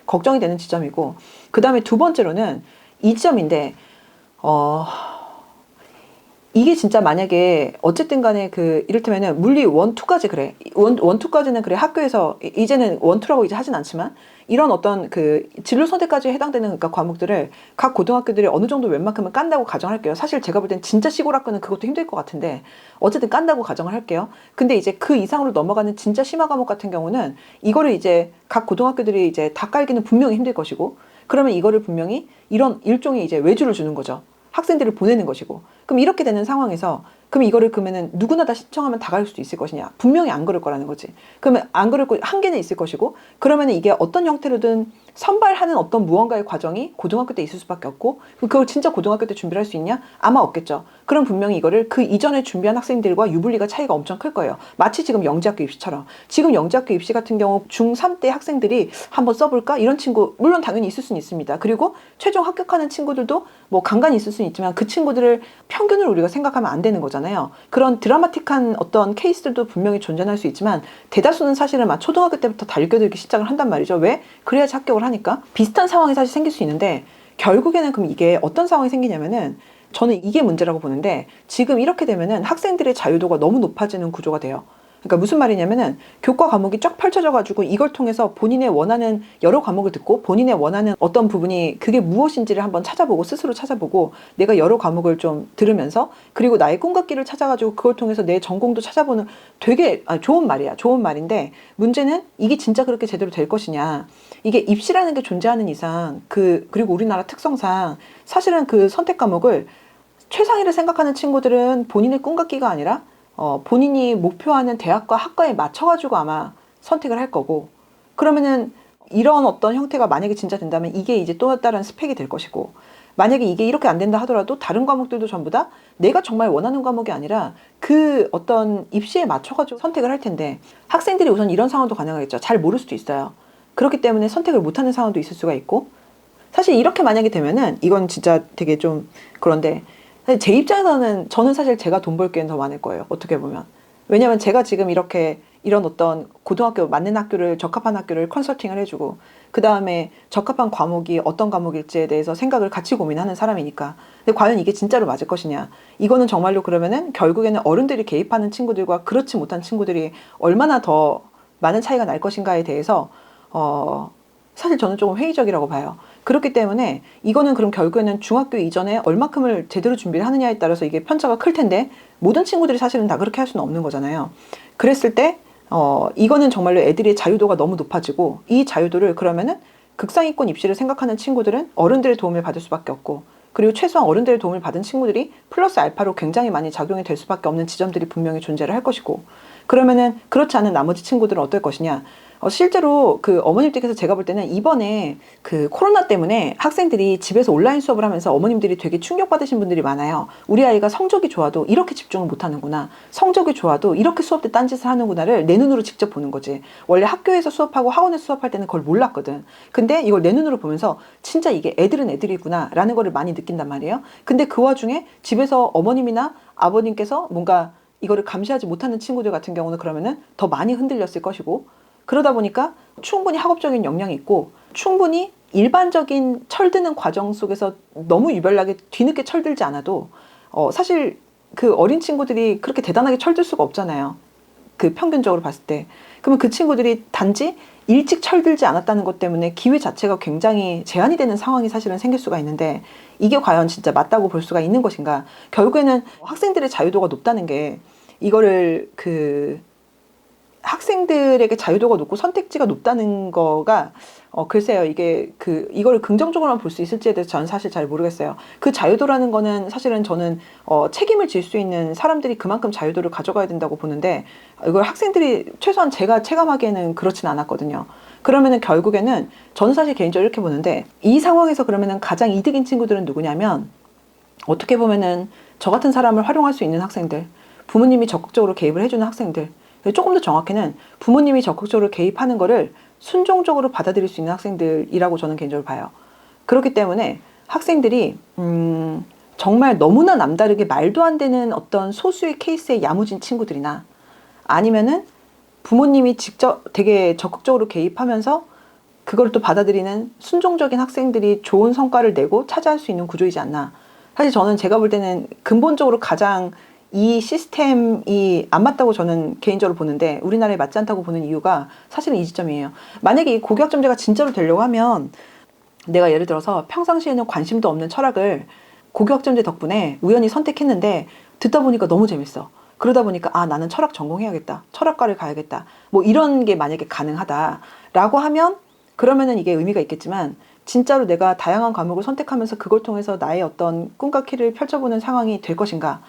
걱정이 되는 지점이고 그다음에 두 번째로는 이 지점인데 어, 이게 진짜 만약에 어쨌든 간에 그 이를테면은 물리 원투까지 그래. 원투까지는 그래. 학교에서 이제는 원투라고 이제 하진 않지만 이런 어떤 그 진로 선택까지 해당되는 그러니까 과목들을 각 고등학교들이 어느 정도 웬만큼은 깐다고 가정할게요. 사실 제가 볼 땐 진짜 시골 학교는 그것도 힘들 것 같은데 어쨌든 깐다고 가정을 할게요. 근데 이제 그 이상으로 넘어가는 진짜 심화 과목 같은 경우는 이거를 이제 각 고등학교들이 이제 다 깔기는 분명히 힘들 것이고 그러면 이거를 분명히 이런 일종의 이제 외주를 주는 거죠. 학생들을 보내는 것이고 그럼 이렇게 되는 상황에서 그럼 이거를 그러면은 누구나 다 신청하면 다 갈 수 있을 것이냐? 분명히 안 그럴 거라는 거지. 그러면 안 그럴 거 한계는 있을 것이고 그러면은 이게 어떤 형태로든 선발하는 어떤 무언가의 과정이 고등학교 때 있을 수밖에 없고 그걸 진짜 고등학교 때 준비를 할 수 있냐? 아마 없겠죠. 그럼 분명히 이거를 그 이전에 준비한 학생들과 유불리가 차이가 엄청 클 거예요. 마치 지금 영재학교 입시처럼 지금 영재학교 입시 같은 경우 중3 때 학생들이 한번 써볼까? 이런 친구 물론 당연히 있을 수는 있습니다. 그리고 최종 합격하는 친구들도 뭐 간간히 있을 수는 있지만 그 친구들을 평균을 우리가 생각하면 안 되는 거잖아요. 그런 드라마틱한 어떤 케이스들도 분명히 존재할 수 있지만 대다수는 사실은 막 초등학교 때부터 달겨들기 시작을 한단 말이죠. 왜? 그래야지 합격을 하니까. 비슷한 상황이 사실 생길 수 있는데 결국에는 그럼 이게 어떤 상황이 생기냐면은 저는 이게 문제라고 보는데 지금 이렇게 되면은 학생들의 자유도가 너무 높아지는 구조가 돼요. 그러니까 무슨 말이냐면은 교과 과목이 쫙 펼쳐져 가지고 이걸 통해서 본인의 원하는 여러 과목을 듣고 본인의 원하는 어떤 부분이 그게 무엇인지를 한번 찾아보고 스스로 찾아보고 내가 여러 과목을 좀 들으면서 그리고 나의 꿈과 길을 찾아가지고 그걸 통해서 내 전공도 찾아보는 되게 좋은 말이야. 좋은 말인데 문제는 이게 진짜 그렇게 제대로 될 것이냐. 이게 입시라는 게 존재하는 이상 그리고 우리나라 특성상 사실은 그 선택 과목을 최상위를 생각하는 친구들은 본인의 꿈 같기가 아니라 본인이 목표하는 대학과 학과에 맞춰가지고 아마 선택을 할 거고 그러면은 이런 어떤 형태가 만약에 진짜 된다면 이게 이제 또 다른 스펙이 될 것이고 만약에 이게 이렇게 안 된다 하더라도 다른 과목들도 전부 다 내가 정말 원하는 과목이 아니라 그 어떤 입시에 맞춰가지고 선택을 할 텐데 학생들이 우선 이런 상황도 가능하겠죠. 잘 모를 수도 있어요. 그렇기 때문에 선택을 못하는 상황도 있을 수가 있고 사실 이렇게 만약에 되면은 이건 진짜 되게 좀 그런데 제 입장에서는 저는 사실 제가 돈 벌 기회는 더 많을 거예요. 어떻게 보면. 왜냐면 제가 지금 이렇게 이런 어떤 고등학교 맞는 학교를 적합한 학교를 컨설팅을 해주고 그 다음에 적합한 과목이 어떤 과목일지에 대해서 생각을 같이 고민하는 사람이니까. 근데 과연 이게 진짜로 맞을 것이냐. 이거는 정말로 그러면은 결국에는 어른들이 개입하는 친구들과 그렇지 못한 친구들이 얼마나 더 많은 차이가 날 것인가에 대해서 사실 저는 조금 회의적이라고 봐요. 그렇기 때문에 이거는 그럼 결국에는 중학교 이전에 얼마큼을 제대로 준비를 하느냐에 따라서 이게 편차가 클 텐데 모든 친구들이 사실은 다 그렇게 할 수는 없는 거잖아요. 그랬을 때 이거는 정말로 애들의 자유도가 너무 높아지고 이 자유도를 그러면은 극상위권 입시를 생각하는 친구들은 어른들의 도움을 받을 수밖에 없고 그리고 최소한 어른들의 도움을 받은 친구들이 플러스 알파로 굉장히 많이 작용이 될 수밖에 없는 지점들이 분명히 존재를 할 것이고 그러면은 그렇지 않은 나머지 친구들은 어떨 것이냐. 실제로 그 어머님들께서 제가 볼 때는 이번에 그 코로나 때문에 학생들이 집에서 온라인 수업을 하면서 어머님들이 되게 충격받으신 분들이 많아요. 우리 아이가 성적이 좋아도 이렇게 집중을 못 하는구나. 성적이 좋아도 이렇게 수업 때 딴짓을 하는구나를 내 눈으로 직접 보는 거지. 원래 학교에서 수업하고 학원에서 수업할 때는 그걸 몰랐거든. 근데 이걸 내 눈으로 보면서 진짜 이게 애들은 애들이구나 라는 거를 많이 느낀단 말이에요. 근데 그 와중에 집에서 어머님이나 아버님께서 뭔가 이거를 감시하지 못하는 친구들 같은 경우는 그러면은 더 많이 흔들렸을 것이고 그러다 보니까 충분히 학업적인 역량이 있고 충분히 일반적인 철드는 과정 속에서 너무 유별나게 뒤늦게 철들지 않아도 사실 그 어린 친구들이 그렇게 대단하게 철들 수가 없잖아요. 그 평균적으로 봤을 때. 그러면 그 친구들이 단지 일찍 철들지 않았다는 것 때문에 기회 자체가 굉장히 제한이 되는 상황이 사실은 생길 수가 있는데 이게 과연 진짜 맞다고 볼 수가 있는 것인가. 결국에는 학생들의 자유도가 높다는 게 이거를 학생들에게 자유도가 높고 선택지가 높다는 거가 글쎄요 이게 이거를 긍정적으로만 볼 수 있을지에 대해서 저는 사실 잘 모르겠어요. 그 자유도라는 거는 사실은 저는 책임을 질 수 있는 사람들이 그만큼 자유도를 가져가야 된다고 보는데 이걸 학생들이 최소한 제가 체감하기에는 그렇진 않았거든요. 그러면은 결국에는 저는 사실 개인적으로 이렇게 보는데 이 상황에서 그러면은 가장 이득인 친구들은 누구냐면 어떻게 보면은 저 같은 사람을 활용할 수 있는 학생들, 부모님이 적극적으로 개입을 해주는 학생들, 조금 더 정확히는 부모님이 적극적으로 개입하는 거를 순종적으로 받아들일 수 있는 학생들이라고 저는 개인적으로 봐요. 그렇기 때문에 학생들이 정말 너무나 남다르게 말도 안 되는 어떤 소수의 케이스에 야무진 친구들이나 아니면은 부모님이 직접 되게 적극적으로 개입하면서 그걸 또 받아들이는 순종적인 학생들이 좋은 성과를 내고 차지할 수 있는 구조이지 않나. 사실 저는 제가 볼 때는 근본적으로 가장 이 시스템이 안 맞다고 저는 개인적으로 보는데 우리나라에 맞지 않다고 보는 이유가 사실은 이 지점이에요. 만약에 이 고교학점제가 진짜로 되려고 하면 내가 예를 들어서 평상시에는 관심도 없는 철학을 고교학점제 덕분에 우연히 선택했는데 듣다 보니까 너무 재밌어. 그러다 보니까 아 나는 철학 전공해야겠다. 철학과를 가야겠다. 뭐 이런 게 만약에 가능하다라고 하면 그러면은 이게 의미가 있겠지만 진짜로 내가 다양한 과목을 선택하면서 그걸 통해서 나의 어떤 꿈과 키를 펼쳐보는 상황이 될 것인가.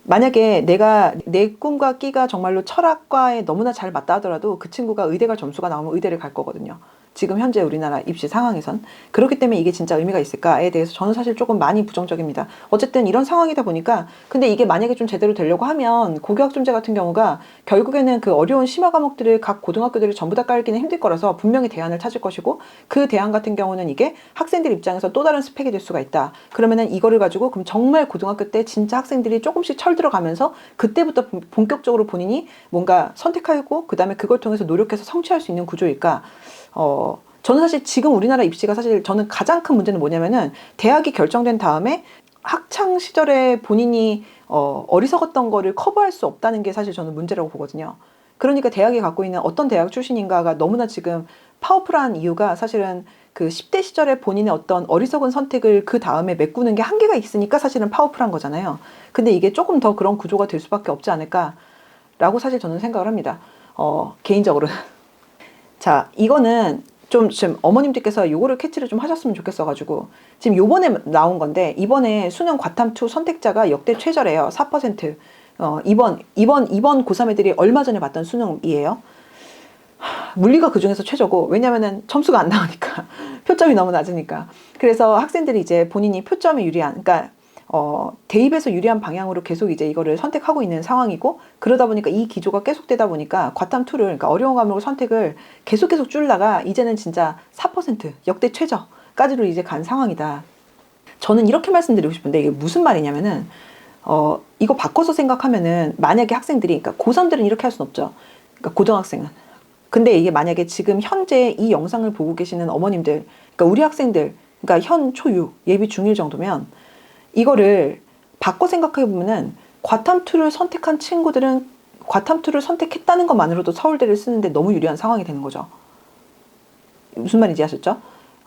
만약에 내가 내 꿈과 끼가 정말로 철학과에 너무나 잘 맞다 하더라도 그 친구가 의대 갈 점수가 나오면 의대를 갈 거거든요. 지금 현재 우리나라 입시 상황에선. 그렇기 때문에 이게 진짜 의미가 있을까에 대해서 저는 사실 조금 많이 부정적입니다. 어쨌든 이런 상황이다 보니까 근데 이게 만약에 좀 제대로 되려고 하면 고교학점제 같은 경우가 결국에는 그 어려운 심화 과목들을 각 고등학교들이 전부 다 깔기는 힘들 거라서 분명히 대안을 찾을 것이고 그 대안 같은 경우는 이게 학생들 입장에서 또 다른 스펙이 될 수가 있다. 그러면은 이거를 가지고 그럼 정말 고등학교 때 진짜 학생들이 조금씩 철들어가면서 그때부터 본격적으로 본인이 뭔가 선택하고 그 다음에 그걸 통해서 노력해서 성취할 수 있는 구조일까? 저는 사실 지금 우리나라 입시가 사실 저는 가장 큰 문제는 뭐냐면은 대학이 결정된 다음에 학창 시절에 본인이 어리석었던 거를 커버할 수 없다는 게 사실 저는 문제라고 보거든요. 그러니까 대학이 갖고 있는 어떤 대학 출신인가가 너무나 지금 파워풀한 이유가 사실은 그 10대 시절에 본인의 어떤 어리석은 선택을 그 다음에 메꾸는 게 한계가 있으니까 사실은 파워풀한 거잖아요. 근데 이게 조금 더 그런 구조가 될 수밖에 없지 않을까라고 사실 저는 생각을 합니다. 개인적으로는. 자, 이거는 좀 지금 어머님들께서 요거를 캐치를 좀 하셨으면 좋겠어가지고 지금 요번에 나온 건데 이번에 수능 과탐2 선택자가 역대 최저래요. 4%. 이번 고3 애들이 얼마 전에 봤던 수능이에요. 물리가 그 중에서 최저고 왜냐면은 점수가 안 나오니까 표점이 너무 낮으니까 그래서 학생들이 이제 본인이 표점이 유리한 그러니까 대입에서 유리한 방향으로 계속 이제 이거를 선택하고 있는 상황이고 그러다 보니까 이 기조가 계속되다 보니까 과탐2를 그러니까 어려운 과목을 선택을 계속 줄다가 이제는 진짜 4% 역대 최저까지로 이제 간 상황이다. 저는 이렇게 말씀드리고 싶은데 이게 무슨 말이냐면은 이거 바꿔서 생각하면은 만약에 학생들이 그러니까 고3들은 이렇게 할 순 없죠. 그러니까 고등학생은 근데 이게 만약에 지금 현재 이 영상을 보고 계시는 어머님들, 그러니까 우리 학생들, 그러니까 현 초유, 예비 중1 정도면 이거를 바꿔 생각해 보면은 과탐2를 선택한 친구들은 과탐2를 선택했다는 것만으로도 서울대를 쓰는데 너무 유리한 상황이 되는 거죠. 무슨 말인지 아셨죠?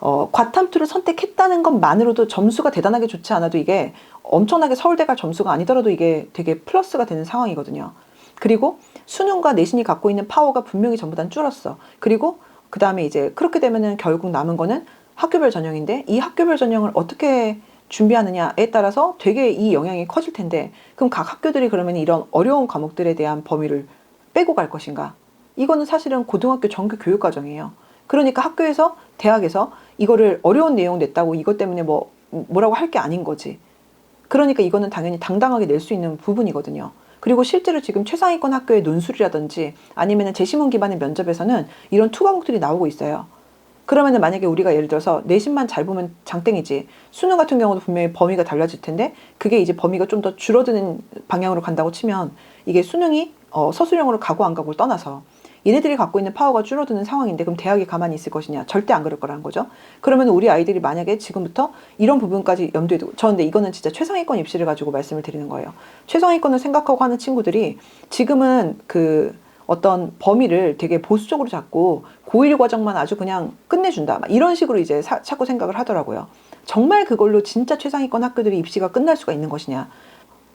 과탐2를 선택했다는 것만으로도 점수가 대단하게 좋지 않아도 이게 엄청나게 서울대 갈 점수가 아니더라도 이게 되게 플러스가 되는 상황이거든요. 그리고 수능과 내신이 갖고 있는 파워가 분명히 전보단 줄었어. 그리고 그 다음에 이제 그렇게 되면은 결국 남은 거는 학교별 전형인데 이 학교별 전형을 어떻게 준비하느냐에 따라서 되게 이 영향이 커질 텐데 그럼 각 학교들이 그러면 이런 어려운 과목들에 대한 범위를 빼고 갈 것인가? 이거는 사실은 고등학교 정규 교육 과정이에요. 그러니까 학교에서 대학에서 이거를 어려운 내용 냈다고 이것 때문에 뭐라고 할 게 아닌 거지. 그러니까 이거는 당연히 당당하게 낼 수 있는 부분이거든요. 그리고 실제로 지금 최상위권 학교의 논술이라든지 아니면 재시문 기반의 면접에서는 이런 투 과목들이 나오고 있어요. 그러면은 만약에 우리가 예를 들어서 내신만 잘 보면 장땡이지. 수능 같은 경우도 분명히 범위가 달라질 텐데 그게 이제 범위가 좀 더 줄어드는 방향으로 간다고 치면 이게 수능이 서술형으로 가고 안 가고를 떠나서 얘네들이 갖고 있는 파워가 줄어드는 상황인데 그럼 대학이 가만히 있을 것이냐? 절대 안 그럴 거라는 거죠. 그러면 우리 아이들이 만약에 지금부터 이런 부분까지 염두에 두고 저 근데 이거는 진짜 최상위권 입시를 가지고 말씀을 드리는 거예요. 최상위권을 생각하고 하는 친구들이 지금은 그 어떤 범위를 되게 보수적으로 잡고 고1 과정만 아주 그냥 끝내준다. 막 이런 식으로 이제 자꾸 생각을 하더라고요. 정말 그걸로 진짜 최상위권 학교들이 입시가 끝날 수가 있는 것이냐?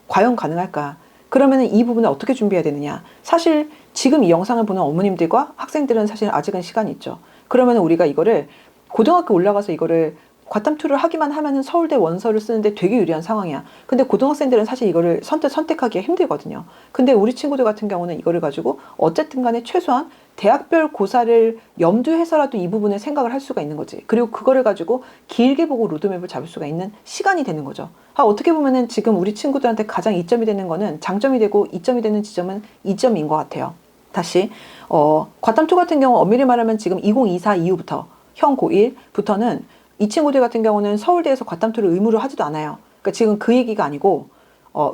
과연 가능할까? 그러면 이 부분을 어떻게 준비해야 되느냐? 사실 지금 이 영상을 보는 어머님들과 학생들은 사실 아직은 시간이 있죠. 그러면 우리가 이거를 고등학교 올라가서 이거를 과탐2를 하기만 하면은 서울대 원서를 쓰는데 되게 유리한 상황이야. 근데 고등학생들은 사실 이거를 선택하기가 힘들거든요. 근데 우리 친구들 같은 경우는 이거를 가지고 어쨌든 간에 최소한 대학별 고사를 염두해서라도 이 부분을 생각을 할 수가 있는 거지. 그리고 그거를 가지고 길게 보고 로드맵을 잡을 수가 있는 시간이 되는 거죠. 어떻게 보면은 지금 우리 친구들한테 가장 이점이 되는 거는 장점이 되고 이점이 되는 지점은 이점인 것 같아요. 다시 과탐2 같은 경우 엄밀히 말하면 지금 2024 이후부터 형 고1부터는 이 친구들 같은 경우는 서울대에서 과탐2를 의무로 하지도 않아요. 그러니까 지금 그 얘기가 아니고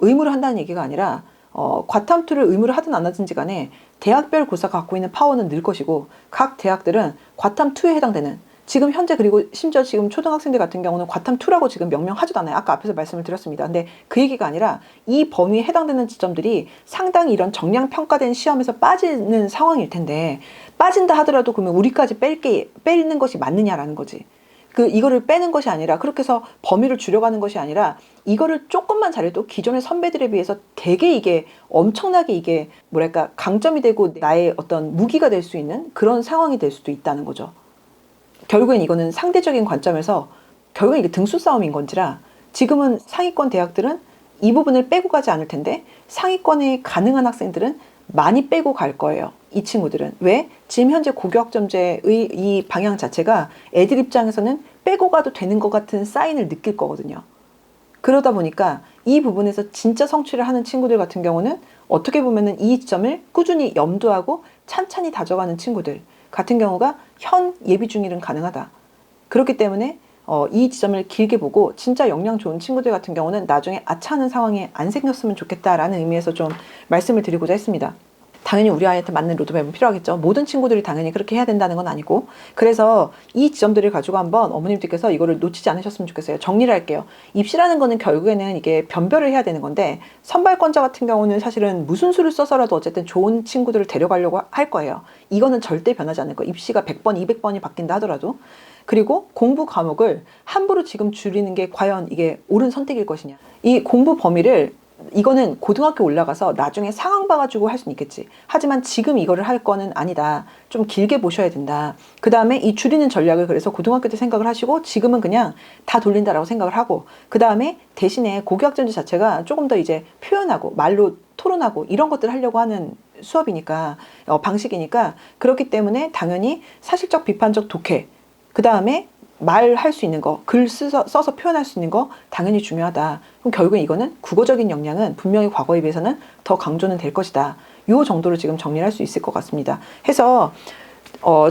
의무로 한다는 얘기가 아니라 과탐2를 의무를 하든 안 하든지 간에 대학별 고사가 갖고 있는 파워는 늘 것이고 각 대학들은 과탐2에 해당되는 지금 현재 그리고 심지어 지금 초등학생들 같은 경우는 과탐2라고 지금 명명하지도 않아요. 아까 앞에서 말씀을 드렸습니다. 근데 그 얘기가 아니라 이 범위에 해당되는 지점들이 상당히 이런 정량 평가된 시험에서 빠지는 상황일 텐데 빠진다 하더라도 그러면 우리까지 빼는 것이 맞느냐라는 거지. 이거를 빼는 것이 아니라 그렇게 해서 범위를 줄여가는 것이 아니라 이거를 조금만 잘해도 기존의 선배들에 비해서 되게 이게 엄청나게 이게 뭐랄까 강점이 되고 나의 어떤 무기가 될 수 있는 그런 상황이 될 수도 있다는 거죠. 결국엔 이거는 상대적인 관점에서 결국엔 이게 등수 싸움인 건지라 지금은 상위권 대학들은 이 부분을 빼고 가지 않을 텐데 상위권에 가능한 학생들은 많이 빼고 갈 거예요. 이 친구들은. 왜? 지금 현재 고교학점제의 이 방향 자체가 애들 입장에서는 빼고 가도 되는 것 같은 사인을 느낄 거거든요. 그러다 보니까 이 부분에서 진짜 성취를 하는 친구들 같은 경우는 어떻게 보면은 이 점을 꾸준히 염두하고 찬찬히 다져가는 친구들 같은 경우가 현 예비 중일은 가능하다. 그렇기 때문에 이 지점을 길게 보고 진짜 역량 좋은 친구들 같은 경우는 나중에 아차하는 상황이 안 생겼으면 좋겠다라는 의미에서 좀 말씀을 드리고자 했습니다. 당연히 우리 아이한테 맞는 로드맵은 필요하겠죠. 모든 친구들이 당연히 그렇게 해야 된다는 건 아니고 그래서 이 지점들을 가지고 한번 어머님들께서 이거를 놓치지 않으셨으면 좋겠어요. 정리를 할게요. 입시라는 거는 결국에는 이게 변별을 해야 되는 건데 선발권자 같은 경우는 사실은 무슨 수를 써서라도 어쨌든 좋은 친구들을 데려가려고 할 거예요. 이거는 절대 변하지 않을 거예요. 입시가 100번, 200번이 바뀐다 하더라도. 그리고 공부 과목을 함부로 지금 줄이는 게 과연 이게 옳은 선택일 것이냐. 이 공부 범위를 이거는 고등학교 올라가서 나중에 상황 봐가지고 할 수는 있겠지. 하지만 지금 이거를 할 거는 아니다. 좀 길게 보셔야 된다. 그 다음에 이 줄이는 전략을 그래서 고등학교 때 생각을 하시고 지금은 그냥 다 돌린다라고 생각을 하고 그 다음에 대신에 고교학점제 자체가 조금 더 이제 표현하고 말로 토론하고 이런 것들을 하려고 하는 수업이니까 방식이니까 그렇기 때문에 당연히 사실적 비판적 독해 그 다음에 말할 수 있는 거, 글 써서 표현할 수 있는 거 당연히 중요하다. 그럼 결국엔 이거는 국어적인 역량은 분명히 과거에 비해서는 더 강조는 될 것이다. 요 정도로 지금 정리를 할 수 있을 것 같습니다. 해서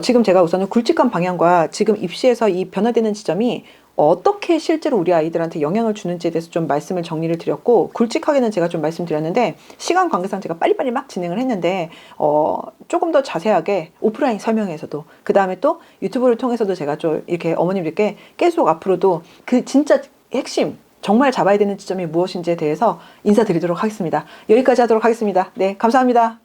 지금 제가 우선은 굵직한 방향과 지금 입시에서 이 변화되는 지점이 어떻게 실제로 우리 아이들한테 영향을 주는지에 대해서 좀 말씀을 정리를 드렸고 굵직하게는 제가 좀 말씀드렸는데 시간 관계상 제가 빨리빨리 막 진행을 했는데 조금 더 자세하게 오프라인 설명회에서도 그 다음에 또 유튜브를 통해서도 제가 좀 이렇게 어머님들께 계속 앞으로도 그 진짜 핵심 정말 잡아야 되는 지점이 무엇인지에 대해서 인사드리도록 하겠습니다. 여기까지 하도록 하겠습니다. 네, 감사합니다.